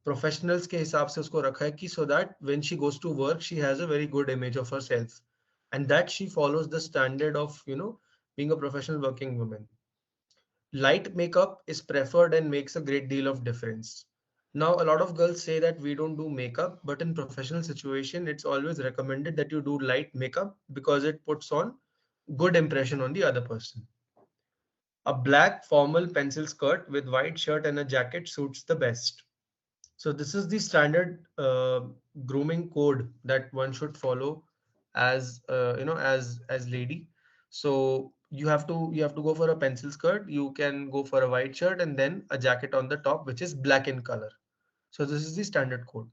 प्रोफेशनल्स के हिसाब से उसको रखा है कि so that when she goes to work she has a very good image of herself and that she follows the standard of, you know, being a professional working woman. Light makeup is preferred and makes a great deal of difference. Now a lot of girls say that we don't do makeup, but in professional situation it's always recommended that you do light makeup because it puts on good impression on the other person. A black formal pencil skirt with white shirt and a jacket suits the best. So this is the standard grooming code that one should follow as you know, as lady. So you have to go for a pencil skirt, you can go for a white shirt and then a jacket on the top which is black in color. So this is the standard code.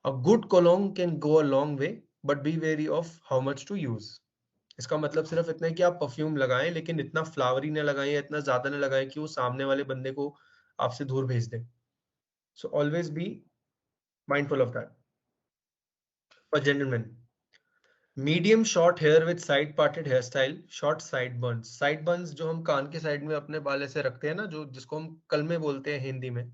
A good cologne can go a long way, but be wary of how much to use. इसका मतलब सिर्फ इतना है कि आप perfume लगाएं लेकिन इतना फ्लावरी ना लगाएं या इतना ज्यादा ना लगाएं कि वो सामने वाले बंदे को आपसे दूर भेज दे. So always be mindful of that. For gentlemen, medium short hair with side parted hairstyle, short sideburns. Sideburns जो हम कान के साइड में अपने बाल ऐसे रखते हैं ना, जो जिसको हम कलमे बोलते हैं हिंदी में,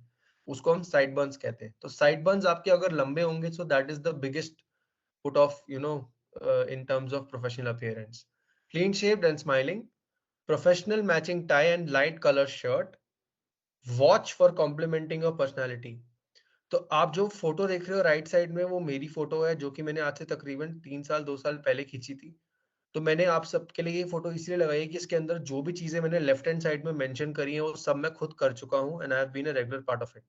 उसको हम sideburns कहते हैं. तो sideburns आपके अगर लंबे होंगे, so that is the biggest put off, you know, in terms of professional appearance. Clean shaved and smiling, professional matching tie and light color shirt. Watch for complimenting your personality. तो आप जो photo देख रहे हो right side में, वो मेरी photo है जो कि मैंने आज से तकरीबन 3 साल 2 साल पहले खींची थी. तो मैंने आप सबके लिए ये फोटो इसलिए लगाई है कि इसके अंदर जो भी चीजें मैंने लेफ्ट हैंड साइड में मेंशन करी हैं वो सब मैं खुद कर चुका हूँ and I have been a regular part of it.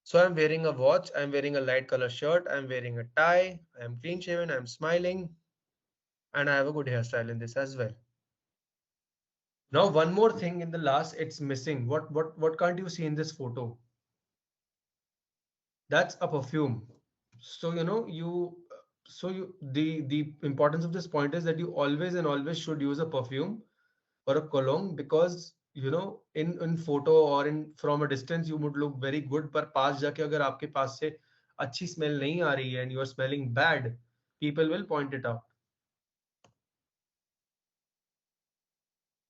So I'm wearing a watch, I'm wearing a light color shirt, I'm wearing a tie, I'm clean shaven, I'm smiling, and I have a good hairstyle in this as well. Now one more thing in the last, it's missing. What can't you see in this photo? That's a perfume. So the importance of this point is that you always and always should use a perfume or a cologne, because in photo or in from a distance you would look very good, पर पास जाके अगर आपके पास से अच्छी smell नहीं आ रही है and you are smelling bad, people will point it out.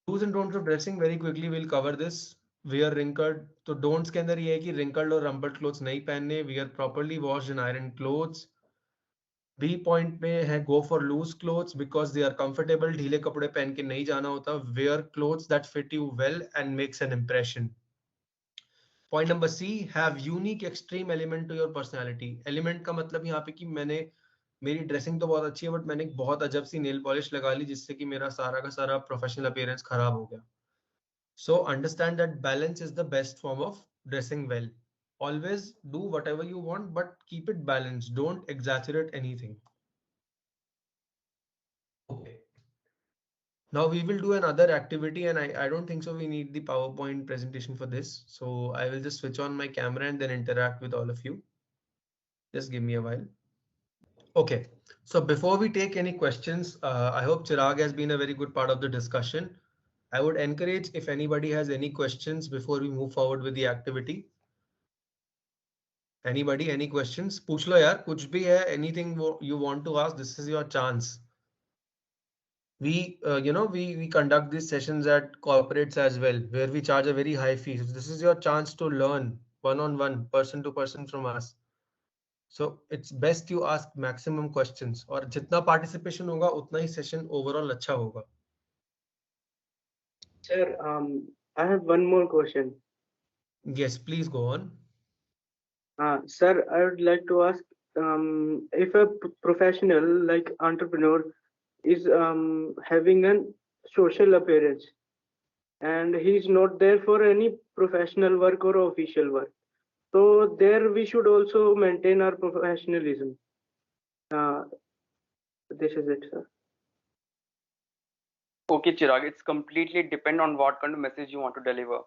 Do's and don'ts of dressing, very quickly we'll cover this. Wear wrinkled, तो don'ts के अंदर ये है कि wrinkled और rumpled clothes नहीं पहनने. Wear properly washed and ironed clothes. B point में है go for loose clothes because they are comfortable. ढीले कपड़े पहन के नहीं जाना होता. Wear clothes that fit you well and makes an impression. Point number C, have unique extreme element to your personality. Element का मतलब यहाँ पे कि मेरी ड्रेसिंग तो बहुत अच्छी है बट मैंने एक बहुत अजब सी नेल पॉलिश लगा ली जिससे कि मेरा सारा का सारा प्रोफेशनल अपीयरेंस खराब हो गया. So understand that balance is the best form of dressing well. Always do whatever you want, but keep it balanced. Don't exaggerate anything. Okay. Now we will do another activity, and I don't think so we need the PowerPoint presentation for this. So I will just switch on my camera and then interact with all of you. Just give me a while. Okay. So before we take any questions, I hope Chirag has been a very good part of the discussion. I would encourage if anybody has any questions before we move forward with the activity. Anybody, any questions? पूछ लो यार, कुछ भी है, anything you want to ask, this is your chance. We conduct these sessions at corporates as well, where we charge a very high fee. So this is your chance to learn one-on-one, person to person from us. So it's best you ask maximum questions. और जितना participation होगा उतना ही session overall अच्छा होगा. Sir, I have one more question. Yes, please go on. Sir, I would like to ask, if a professional like entrepreneur is having a social appearance and he's not there for any professional work or official work, so there we should also maintain our professionalism. This is it, sir. Okay, Chirag, it's completely depend on what kind of message you want to deliver.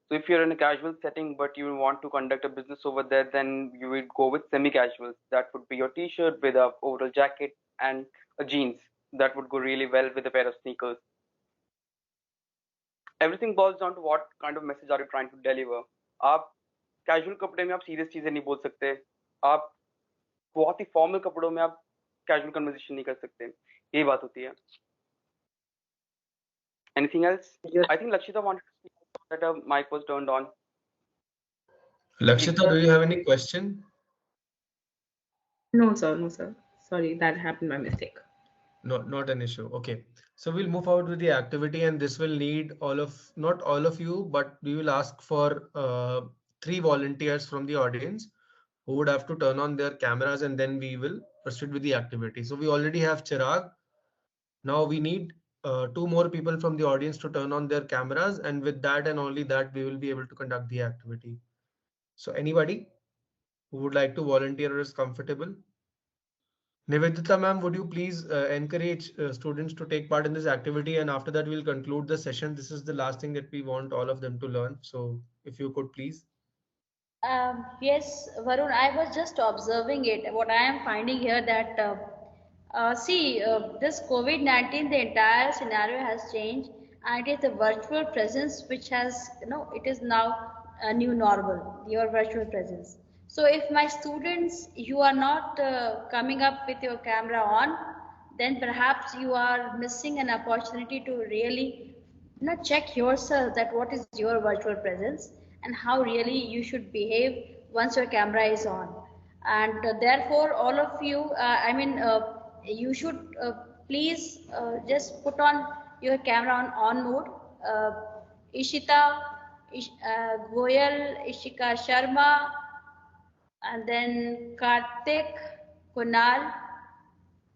So if you're in a casual setting but you want to conduct a business over there, then you would go with semi-casuals. That would be your t-shirt with a overall jacket and a jeans. That would go really well with a pair of sneakers. Everything boils down to what kind of message are you trying to deliver. आप casual कपड़े में आप serious चीजें नहीं बोल सकते. आप बहुत ही formal कपड़ों में आप casual conversation नहीं कर सकते. यही बात होती है. Anything else? Yes. I think Lakshita wanted to speak that her mic was turned on. Lakshita, do you have any question? No, sir. No, sir. Sorry, that happened by mistake. No, not an issue. Okay. So we'll move forward with the activity, and this will need not all of you, but we will ask for 3 volunteers from the audience who would have to turn on their cameras, and then we will proceed with the activity. So we already have Chirag. Now we need 2 more people from the audience to turn on their cameras, and with that and only that, we will be able to conduct the activity. So anybody who would like to volunteer or is comfortable? Nivedita ma'am, would you please encourage students to take part in this activity, and after that we'll conclude the session. This is the last thing that we want all of them to learn. So if you could please. Yes, Varun, I was just observing it. What I am finding here that this COVID-19, the entire scenario has changed, and it is the virtual presence which has, it is now a new normal, your virtual presence. So if my students, you are not coming up with your camera on, then perhaps you are missing an opportunity to really check yourself that what is your virtual presence and how really you should behave once your camera is on. And therefore, all of you, you should please just put on your camera on mode. Ishita, Goyal, Ishika Sharma, and then Karthik, Kunal,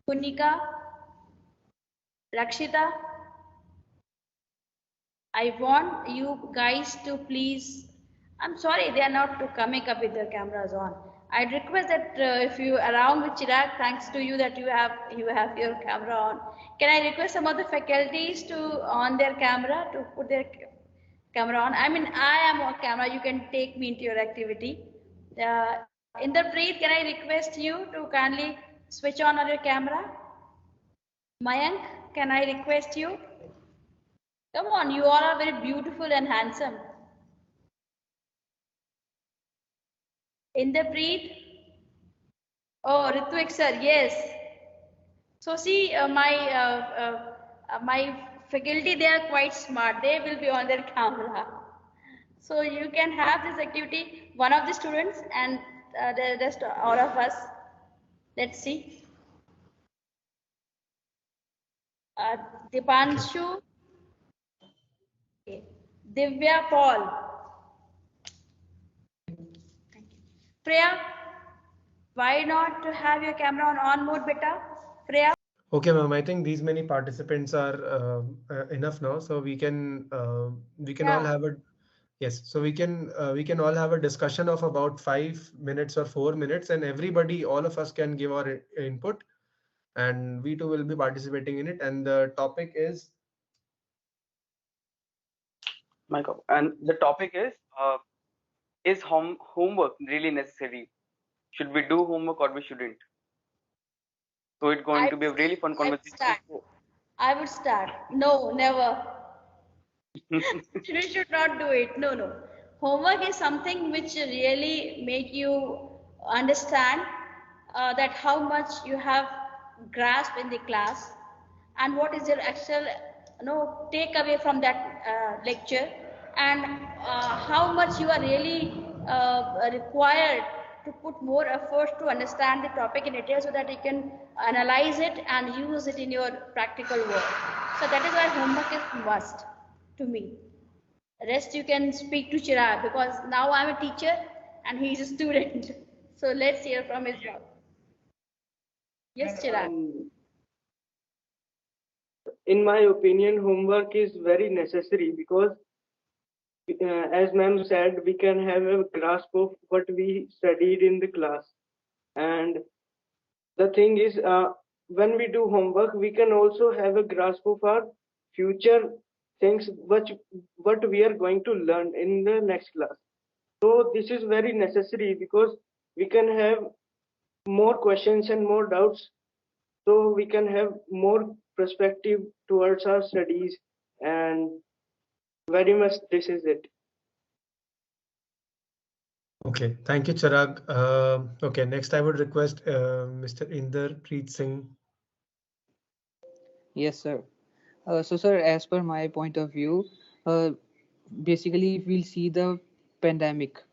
Kunika, Rakshita, I want you guys to please. I'm sorry, they are not coming up with their cameras on. I'd request that if you around with Chirag, thanks to you that you have your camera on. Can I request some of the faculties to on their camera to put their camera on? I mean, I am on camera. You can take me into your activity. Inderpreet, can I request you to kindly switch on your camera? Mayank, can I request you? Come on, you all are very beautiful and handsome. Inderpreet? Oh, Ritvik sir, yes. So see, my faculty, they are quite smart. They will be on their camera. So you can have this activity, one of the students and the rest, all of us. Let's see. Dipanshu, okay. Divya Paul. Thank you. Priya, why not to have your camera on mode, beta? Priya? Okay, ma'am. I think these many participants are enough now, so we can all Yeah. have a yes. So we can all have a discussion of about 5 minutes or 4 minutes, and everybody, all of us, can give our input, and we too will be participating in it. And the topic Michael, and the topic is homework really necessary? Should we do homework or we shouldn't? So it's going to be a really fun I would conversation. start. I would start. No, never. You should not do it. No, no. Homework is something which really make you understand that how much you have grasped in the class and what is your actual takeaway from that lecture and how much you are really required to put more effort to understand the topic in detail so that you can analyze it and use it in your practical work. So that is why homework is must to me. Rest you can speak to Chirag because now I'm a teacher and he's a student. So let's hear from his mouth. Yes, Chirag. In my opinion, homework is very necessary because, as ma'am said, we can have a grasp of what we studied in the class. And the thing is, when we do homework, we can also have a grasp of our future things, what we are going to learn in the next class. So this is very necessary because we can have more questions and more doubts. So we can have more perspective towards our studies, and very much this is it. okay. Thank you, Chirag. Okay, next I would request Mr. Inderpreet Singh. Yes, sir. So, sir, as per my point of view, basically, if we'll see the pandemic,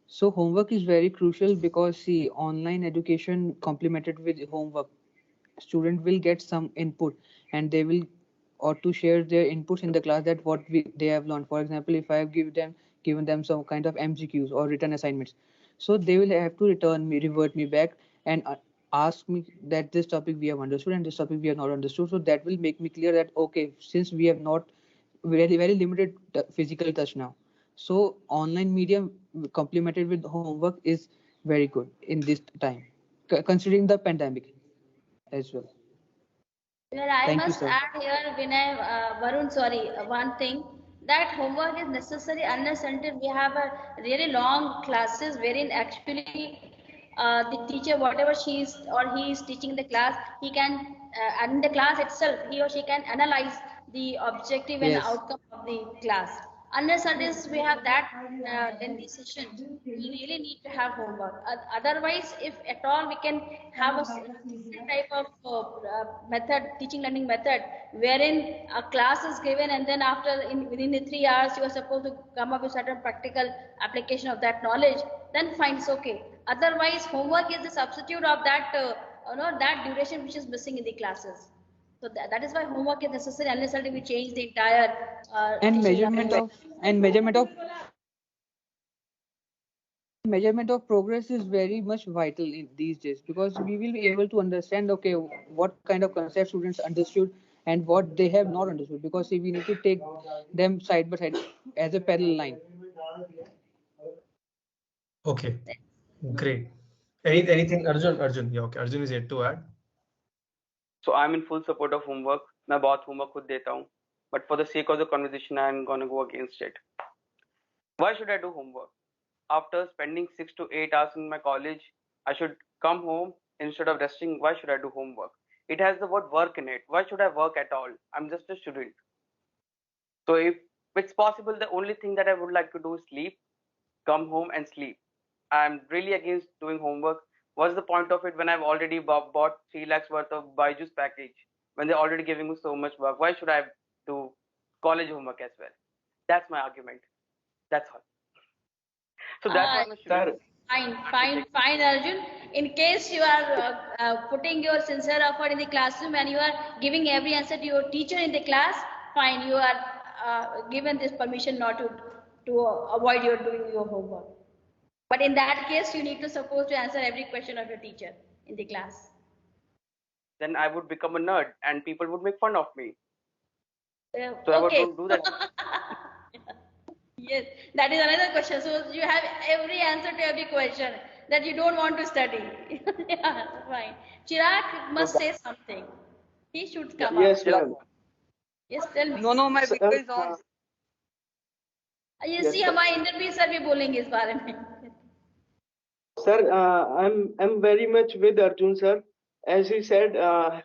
so homework is very crucial because see, online education complemented with homework, student will get some input and they will or to share their inputs in the class that they have learned. For example, if I have given them some kind of MCQs or written assignments, so they will have to revert me back and ask me that this topic we have understood and this topic we have not understood. So that will make me clear that okay, since we have not very limited physical touch now, so online medium complemented with homework is very good in this time, considering the pandemic as well. Well, I Thank you, must sir. add here, Vinay, Varun, sorry, one thing that homework is necessary unless until we have a really long classes wherein actually the teacher, whatever she is or he is teaching the class, he can, and in the class itself, he or she can analyze the objective and Yes. outcome of the class. Unless until we have that lengthy sessions, we really need to have homework. Otherwise, if at all we can have a different type of method, teaching learning method, wherein a class is given and then within the 3 hours you are supposed to come up with certain practical application of that knowledge, then fine, it's okay. Otherwise, homework is the substitute of that that duration which is missing in the classes. So that is why homework is necessary unless until we change the entire And teaching measurement learning. of and measurement of Measurement of progress is very much vital in these days because we will be able to understand, okay, what kind of concept students understood and what they have not understood, because see, we need to take them side by side as a parallel line. Okay, great. Anything, Arjun? Arjun, yeah, okay. Arjun is yet to add. So I'm in full support of homework. मैं बहुत homework खुद देता हूँ. But for the sake of the conversation, I'm gonna go against it. Why should I do homework? After spending 6 to 8 hours in my college, I should come home instead of resting. Why should I do homework? It has the word work in it. Why should I work at all? I'm just a student. So if it's possible, the only thing that I would like to do is sleep, come home and sleep. I'm really against doing homework. What's the point of it when I've already bought 3 lakhs worth of Byju's package? When they're already giving me so much work, why should I do college homework as well? That's my argument. That's all. So that's what my students. Fine, Arjun. In case you are putting your sincere effort in the classroom and you are giving every answer to your teacher in the class, fine, you are given this permission not to avoid your doing your homework. But in that case, you need to suppose to answer every question of your teacher in the class. Then I would become a nerd and people would make fun of me. So Okay. I would do that. Yes, that is another question. So you have every answer to every question that you don't want to study. Yeah, fine. Chirag must say something. He should come Yes, up. ma'am. Yes, tell me. No, my So, video is on. ये yes, सी sir. हमारे interview sir भी बोलेंगे इस बारे में. Sir, I'm very much with Arjun sir. As he said,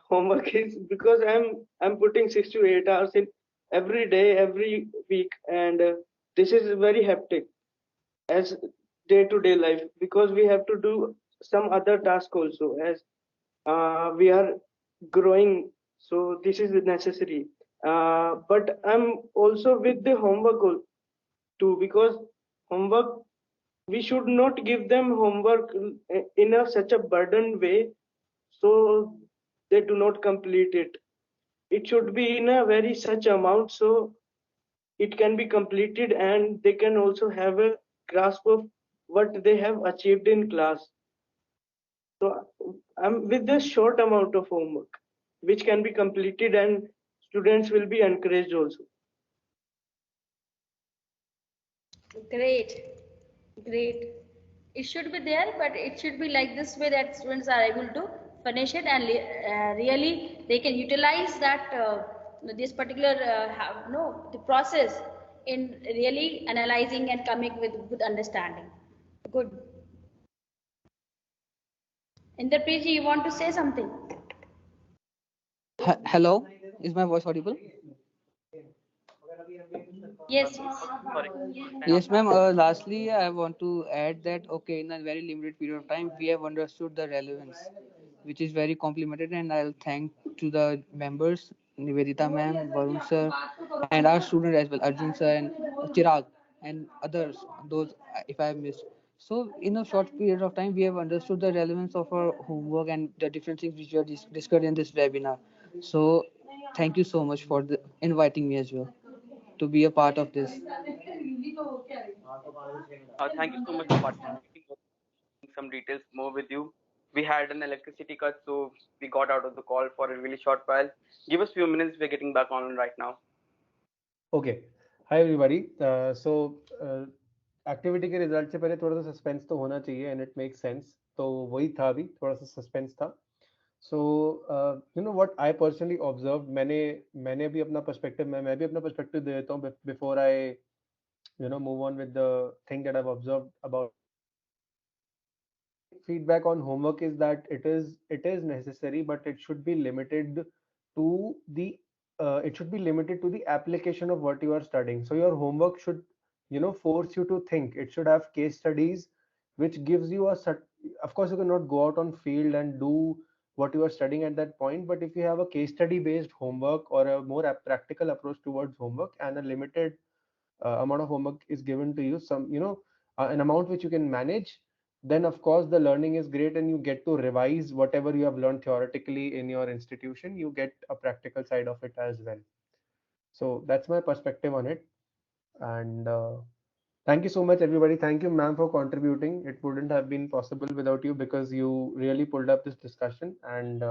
homework is because I'm putting 6 to 8 hours in every day, every week, and this is very hectic as day-to-day life because we have to do some other task also as we are growing. So this is necessary. But I'm also with the homework too because homework we should not give them homework in such a burden way so they do not complete it. It should be in a very such amount so it can be completed and they can also have a grasp of what they have achieved in class. So I'm with this short amount of homework which can be completed and students will be encouraged also. Great, great. It should be there, but it should be like this way that students are able to finish it and really they can utilize that this particular no the process in really analyzing and coming with good understanding. Good. Inderpreet ji, you want to say something? Hello, is my voice audible? Yes. Sorry. Yes, ma'am. Lastly, I want to add that okay, in a very limited period of time, we have understood the relevance, which is very complimented, and I'll thank to the members, Nivedita ma'am, Varun sir, and our student as well, Arjun sir and Chirag, and others. Those if I have missed. So, in a short period of time, we have understood the relevance of our homework and the different things which were discussed in this webinar. So, thank you so much for inviting me as well to be a part of this. Thank you so much for participating. Some details more with you. We had an electricity cut, so we got out of the call for a really short while. Give us a few minutes. We're getting back on right now. Okay. Hi everybody. Activity के result से पहले थोड़ा सा suspense तो होना चाहिए and it makes sense, तो वही था, अभी थोड़ा सा सस्पेंस था. So you know what I personally observe, मैंने भी अपना पर्सपेक्टिव मैं भी अपना पर्सपेक्टिव दे देता हूँ before I you know move on with the thing that I have observed about. Feedback on homework is that it is necessary, but it should be limited to the it should be limited to the application of what you are studying. So your homework should, you know, force you to think. It should have case studies which gives you of course you cannot go out on field and do what you are studying at that point, but if you have a case study based homework or a more practical approach towards homework and a limited amount of homework is given to you, some, you know, an amount which you can manage, then of course the learning is great and you get to revise whatever you have learned theoretically in your institution. You get a practical side of it as well. So that's my perspective on it. And Thank you so much, everybody. Thank you, ma'am, for contributing. It wouldn't have been possible without you because you really pulled up this discussion. And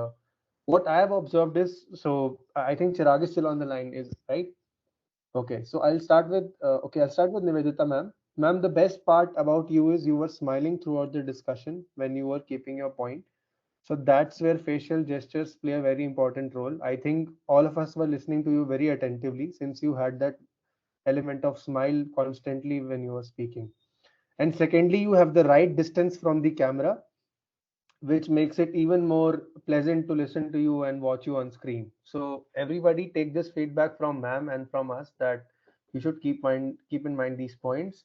what I have observed is, so I think Chirag is still on the line, is right? Okay, so I'll start with Nivedita, ma'am. Ma'am, the best part about you is you were smiling throughout the discussion when you were keeping your point. So that's where facial gestures play a very important role. I think all of us were listening to you very attentively since you had that element of smile constantly when you were speaking. And secondly, you have the right distance from the camera, which makes it even more pleasant to listen to you and watch you on screen. So everybody take this feedback from ma'am and from us that you should keep in mind these points.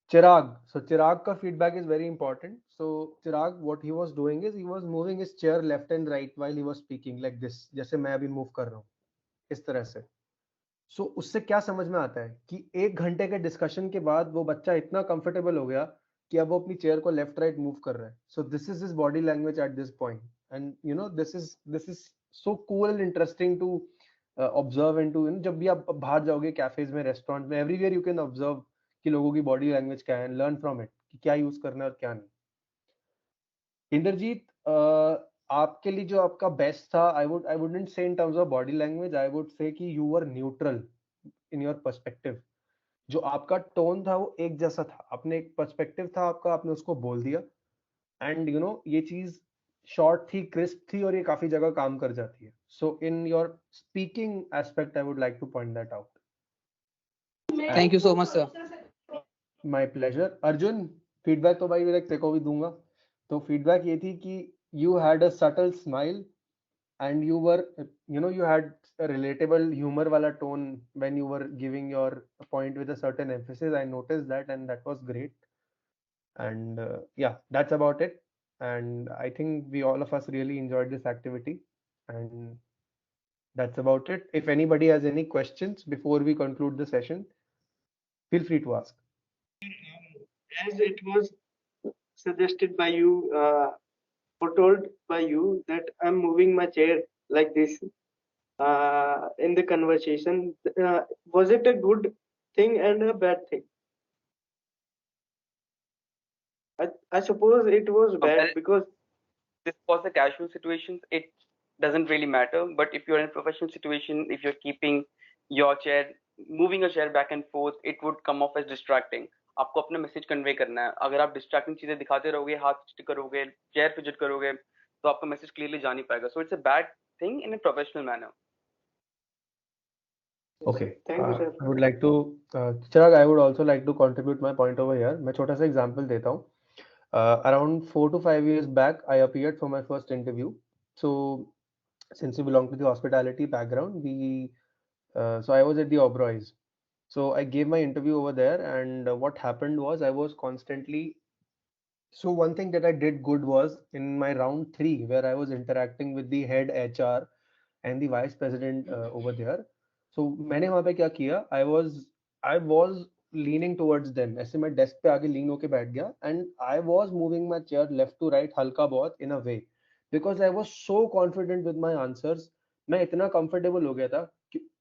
Chirag. So Chirag ka feedback is very important. So Chirag, what he was doing is he was moving his chair left and right while he was speaking like this. जैसे मैं अभी move कर रहा हूँ इस तरह से. सो उससे क्या समझ में आता है कि 1 घंटे के डिस्कशन के बाद वो बच्चा इतना कंफर्टेबल हो गया कि अब वो अपनी चेयर को लेफ्ट राइट मूव कर रहा है. So this is his body language at this point. And you know this is so cool and interesting to observe and to, जब भी आप बाहर जाओगे कैफेज में, रेस्टोरेंट में, एवरीवेयर यू कैन ऑब्जर्व कि लोगों की बॉडी लैंग्वेज क्या है, लर्न फ्रॉम इट कि क्या यूज करना है और क्या नहीं. इंद्रजीत, आपके लिए जो आपका बेस्ट था, I wouldn't say in terms of body language, I would say कि you were neutral in your perspective. जो आपका टोन था वो एक जैसा था, अपने एक पर्सपेक्टिव था आपका, आपने उसको बोल दिया. एंड यू नो ये चीज शॉर्ट थी, क्रिस्प थी और ये काफी जगह काम कर जाती है. So in your speaking aspect I would like to point that out. Thank you so much, sir. My pleasure. Arjun, feedback तो भाई तेरे को भी दूंगा. तो फीडबैक ये थी कि you had a subtle smile and you were, you had a relatable humor wala tone when you were giving your point with a certain emphasis. I noticed that, and that was great. And yeah, that's about it. And I think we all of us really enjoyed this activity. And that's about it. If anybody has any questions before we conclude the session, feel free to ask. As it was suggested by you, or told by you, that I'm moving my chair like this in the conversation. Was it a good thing and a bad thing? I suppose it was bad Well, because this was a casual situation. It doesn't really matter. But if you're in a professional situation, if you're keeping your chair, moving your chair back and forth, it would come off as distracting. आपको अपना message convey करना है. अगर आप distracting चीजें दिखाते रहोगे, हाथ स्टिक करोगे, चेयर फिजिट करोगे, तो आपका मैसेज क्लियरली जा नहीं पाएगा. So it's a bad thing in a professional manner. Okay. thank you, sir. I would like to, Chirag, I would also like to contribute my point over here. मैं छोटा सा example देता हूँ. Around 4 to 5 years back, I appeared for my first interview. So since we belong to the hospitality background, so I was at the Oberoi's. So I gave my interview over there, and what happened was I was constantly. So one thing that I did good was in my round 3, where I was interacting with the head HR and the vice president over there. So मैंने वहाँ पे क्या किया? I was leaning towards them. ऐसे मैं desk पे आगे lean होके बैठ गया, and I was moving my chair left to right हल्का बहुत in a way, because I was so confident with my answers. मैं इतना comfortable हो गया था.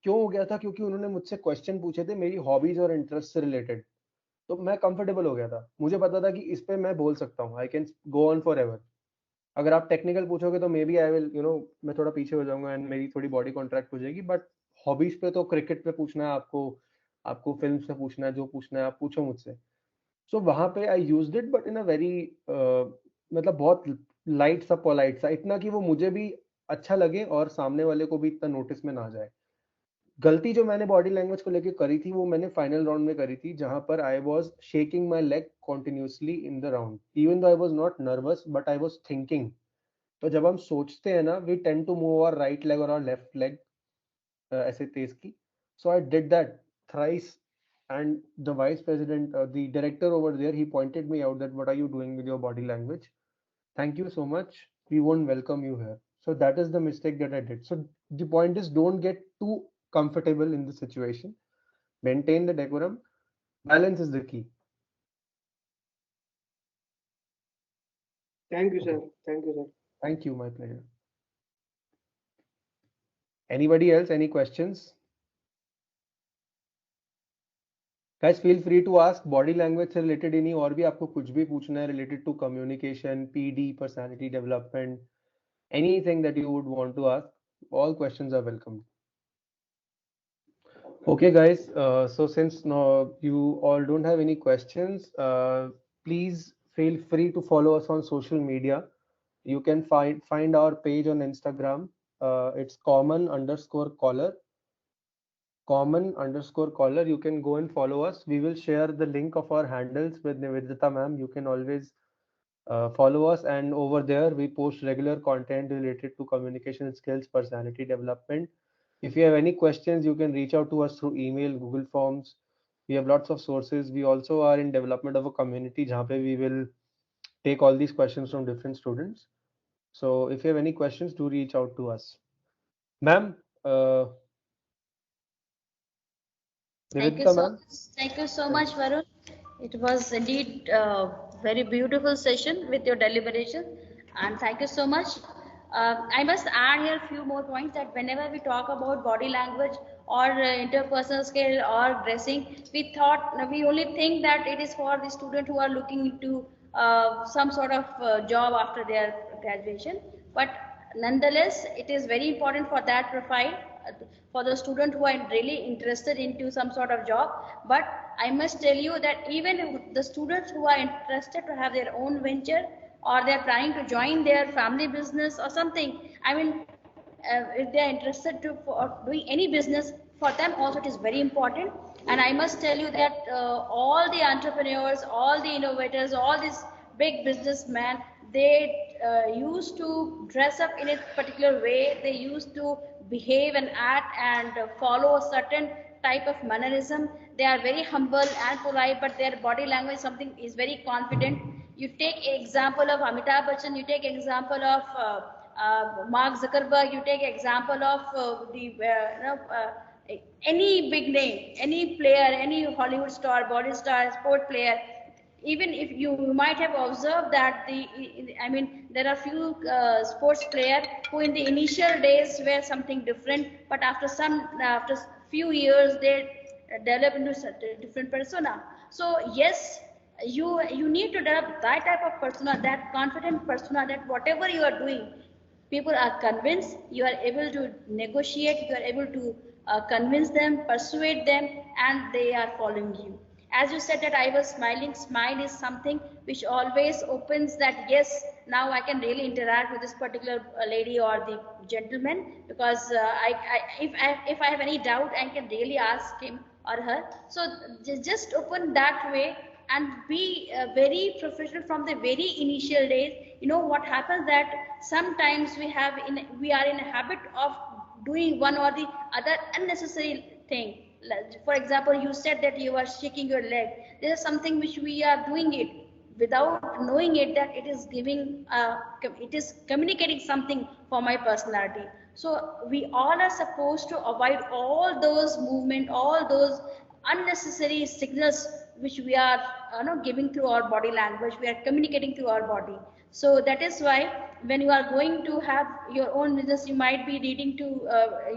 क्यों हो गया था? क्योंकि उन्होंने मुझसे question पूछे थे मेरी hobbies और interest से related. तो मैं कंफर्टेबल हो गया था. मुझे पता था कि इस पे मैं बोल सकता हूँ. I can go on for ever. अगर आप टेक्निकल पूछोगे तो मे बी आई विल मैं थोड़ा पीछे हो जाऊंगा एंड मेरी थोड़ी बॉडी कॉन्ट्रैक्ट हो जाएगी. बट हॉबीज पे तो क्रिकेट पे पूछना है आपको, आपको फिल्म से पूछना है, जो पूछना है आप पूछो मुझसे. सो वहां पे I used it, but in a very मतलब बहुत लाइट सा, पोलाइट सा, इतना कि वो मुझे भी अच्छा लगे और सामने वाले को भी इतना नोटिस में ना जाए. गलती जो मैंने बॉडी लैंग्वेज को लेके करी थी वो मैंने फाइनल राउंड में करी थी, जहां पर I was shaking my leg continuously in the round, even though I was not nervous but I was thinking. तो जब हम सोचते हैं ना, we tend to move our right leg और आवर लेफ्ट लेग ऐसे तेज की. So I did that thrice, and the vice president, the director over there, he pointed me out that what are you doing with your body language? Thank you so much, we won't welcome you here. So that is the mistake that I did. So the point is, don't get too comfortable in the situation. Maintain the decorum. Balance is the key. Thank you, sir. Thank you, sir. Thank you, my pleasure. Anybody else? Any questions? Guys, feel free to ask body language से related नहीं और भी आपको कुछ भी पूछना है related to communication, PD, personality development, anything that you would want to ask, all questions are welcome. Okay, guys. So since now you all don't have any questions, please feel free to follow us on social media. You can find our page on Instagram. It's common_caller. Common_caller. You can go and follow us. We will share the link of our handles with Nivedita ma'am. You can always follow us, and over there we post regular content related to communication skills, personality development. If you have any questions, you can reach out to us through email, Google Forms. We have lots of sources. We also are in development of a community जहाँ पे we will take all these questions from different students. So if you have any questions, do reach out to us. Ma'am, Nivedita ma'am. Thank you so much, Varun. It was indeed a very beautiful session with your deliberation, and thank you so much. I must add here a few more points that whenever we talk about body language or interpersonal skill or dressing, we only think that it is for the student who are looking into some sort of job after their graduation. But nonetheless, it is very important for that profile, for the student who are really interested into some sort of job. But I must tell you that even the students who are interested to have their own venture, or they're trying to join their family business or something, I mean, if they're interested to for doing any business, for them also it is very important. And I must tell you that all the entrepreneurs, all the innovators, all these big businessmen, they used to dress up in a particular way. They used to behave and act and follow a certain type of mannerism. They are very humble and polite, but their body language something is very confident. You take example of Amitabh Bachchan, you take example of Mark Zuckerberg, you take example of any big name, any player, any Hollywood star, body star, sport player. Even if you might have observed that there are few sports players who in the initial days were something different, but after few years they develop into a different persona. So yes, you need to develop that type of persona, that confident persona, that whatever you are doing, people are convinced, you are able to negotiate, you are able to convince them, persuade them, and they are following you. As you said that I was smiling, smile is something which always opens that, yes, now I can really interact with this particular lady or the gentleman, because if I have any doubt, I can really ask him or her. So just open that way and be very professional from the very initial days. You know what happens that sometimes we are in a habit of doing one or the other unnecessary thing. For example, you said that you are shaking your leg. This is something which we are doing it without knowing it, that it is communicating something for my personality. So we all are supposed to avoid all those movement, all those unnecessary signals which we are giving through our body language, we are communicating through our body. So that is why when you are going to have your own business, you might be needing to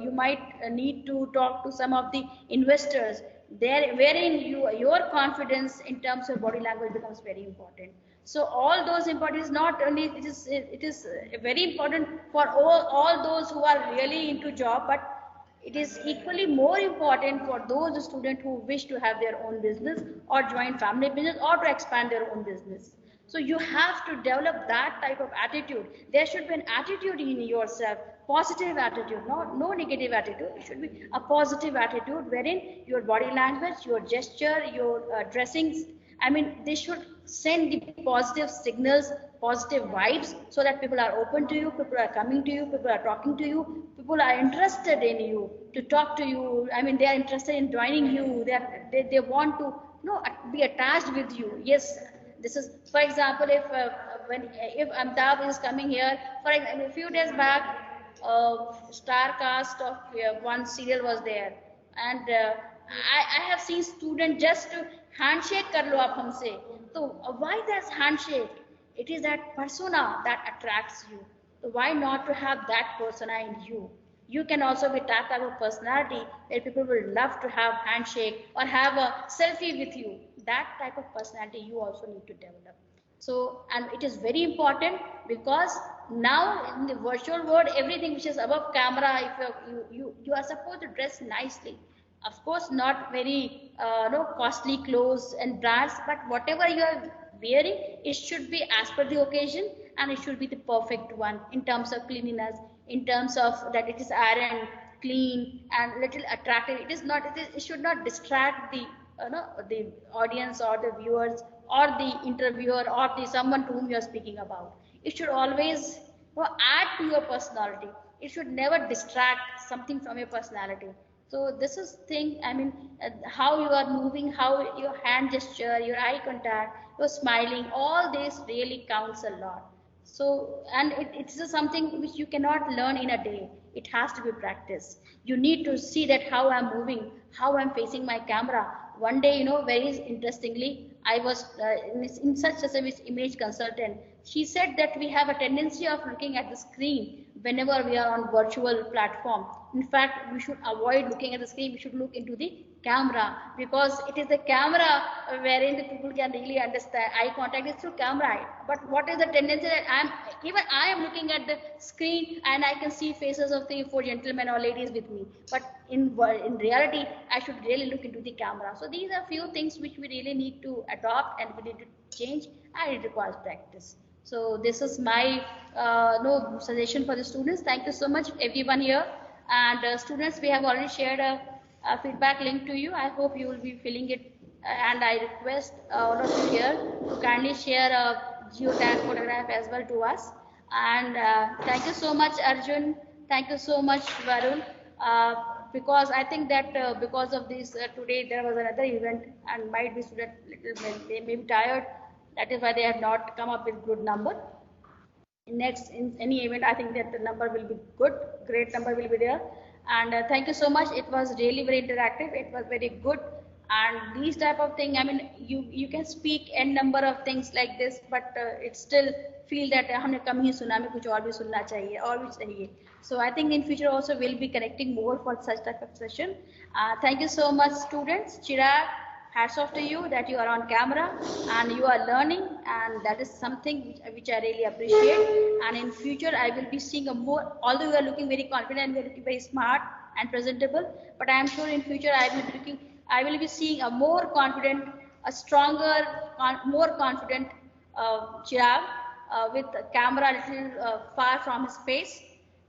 you might need to talk to some of the investors there, wherein your confidence in terms of body language becomes very important. So all those important is not only it is very important for all those who are really into job, but it is equally more important for those students who wish to have their own business or join family business or to expand their own business. So you have to develop that type of attitude. There should be an attitude in yourself, positive attitude, no negative attitude. It should be a positive attitude wherein your body language, your gesture, your dressings, they should send the positive signals, positive vibes, so that people are open to you, people are coming to you, people are talking to you, people are interested in you, to talk to you. They are interested in joining you. They want to be attached with you. Yes, this is, for example, if Amitabh is coming here, for example, a few days back, star cast of one serial was there, and I have seen students just to handshake kar lo aap humse. So why that handshake? It is that persona that attracts you. So why not to have that persona in you? You can also be that type of personality where people will love to have handshake or have a selfie with you. That type of personality you also need to develop. So, and it is very important because now in the virtual world, everything which is above camera, if you are supposed to dress nicely. Of course, not very no costly clothes and brands, but whatever you are wearing, it should be as per the occasion and it should be the perfect one in terms of cleanliness, in terms of that it is iron, clean, and little attractive. It is not. It should not distract the the audience or the viewers or the interviewer or the someone to whom you are speaking about. It should always add to your personality. It should never distract something from your personality. So this is thing, I mean, how you are moving, how your hand gesture, your eye contact, your smiling, all this really counts a lot. So, and it's just something which you cannot learn in a day. It has to be practiced. You need to see that how I'm moving, how I'm facing my camera. One day, very interestingly, I was in such a service image consultant. She said that we have a tendency of looking at the screen whenever we are on virtual platform. In fact, we should avoid looking at the screen. We should look into the camera because it is the camera wherein the people can really understand. Eye contact is through camera. But what is the tendency that I am looking at the screen and I can see faces of 3-4 gentlemen or ladies with me. But in reality, I should really look into the camera. So these are few things which we really need to adopt and we need to change, and it requires practice. So this is my suggestion for the students. Thank you so much, everyone here. And students, we have already shared a feedback link to you. I hope you will be filling it. And I request all of you here to kindly share a geotag photograph as well to us. And thank you so much, Arjun. Thank you so much, Varun. Because I think that because of this today there was another event and might be student they may be tired. That is why they have not come up with good number. In any event, I think that the number will be good, great number will be there. And thank you so much. It was really very interactive. It was very good. And these type of thing, I mean, you can speak n number of things like this, but it still feel that हमने कम ही सुना, हमें कुछ और भी सुनना चाहिए और भी चाहिए. So I think in future also we'll be connecting more for such type of session. Thank you so much, students. Chirag, hats off to you that you are on camera and you are learning, and that is something which I really appreciate. And in future I will be seeing a more, although you are looking very confident, you are looking very smart and presentable, but I am sure in future I will be seeing a more confident, a stronger, more confident Chirag with the camera a little far from his face.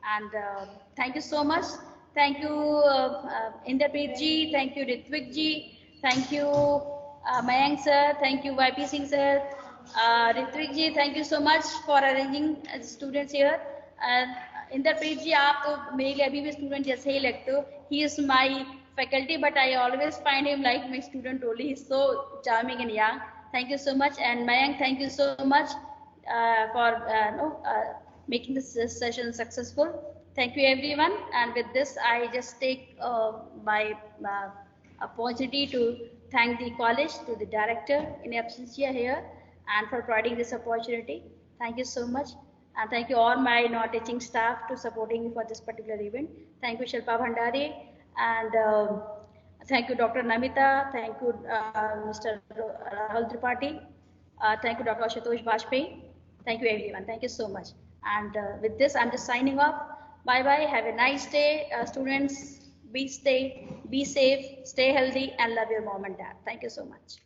And thank you so much. Thank you Inderpreet ji, thank you Ritvik ji, thank you Mayank sir, thank you YP Singh sir, Ritvik ji, thank you so much for arranging students here. Inderpreet ji, आप तो मेरे लिए अभी भी student जैसे ही लगते हो. He is my faculty, but I always find him like my student only. He's so charming and young. Thank you so much. And Mayank, thank you so much for making this session successful. Thank you everyone. And with this, I just take my opportunity to thank the college, to the director in absentia here, and for providing this opportunity. Thank you so much. And thank you all my non-teaching staff to supporting me for this particular event. Thank you Shilpa Bhandari, and thank you Dr. Namita, thank you Mr. Rahul Tripathi, thank you Dr. Ashutosh Bajpayee. Thank you everyone. Thank you so much. And with this, I'm just signing off. Bye bye. Have a nice day, students. Be safe, stay healthy, and love your mom and dad. Thank you so much.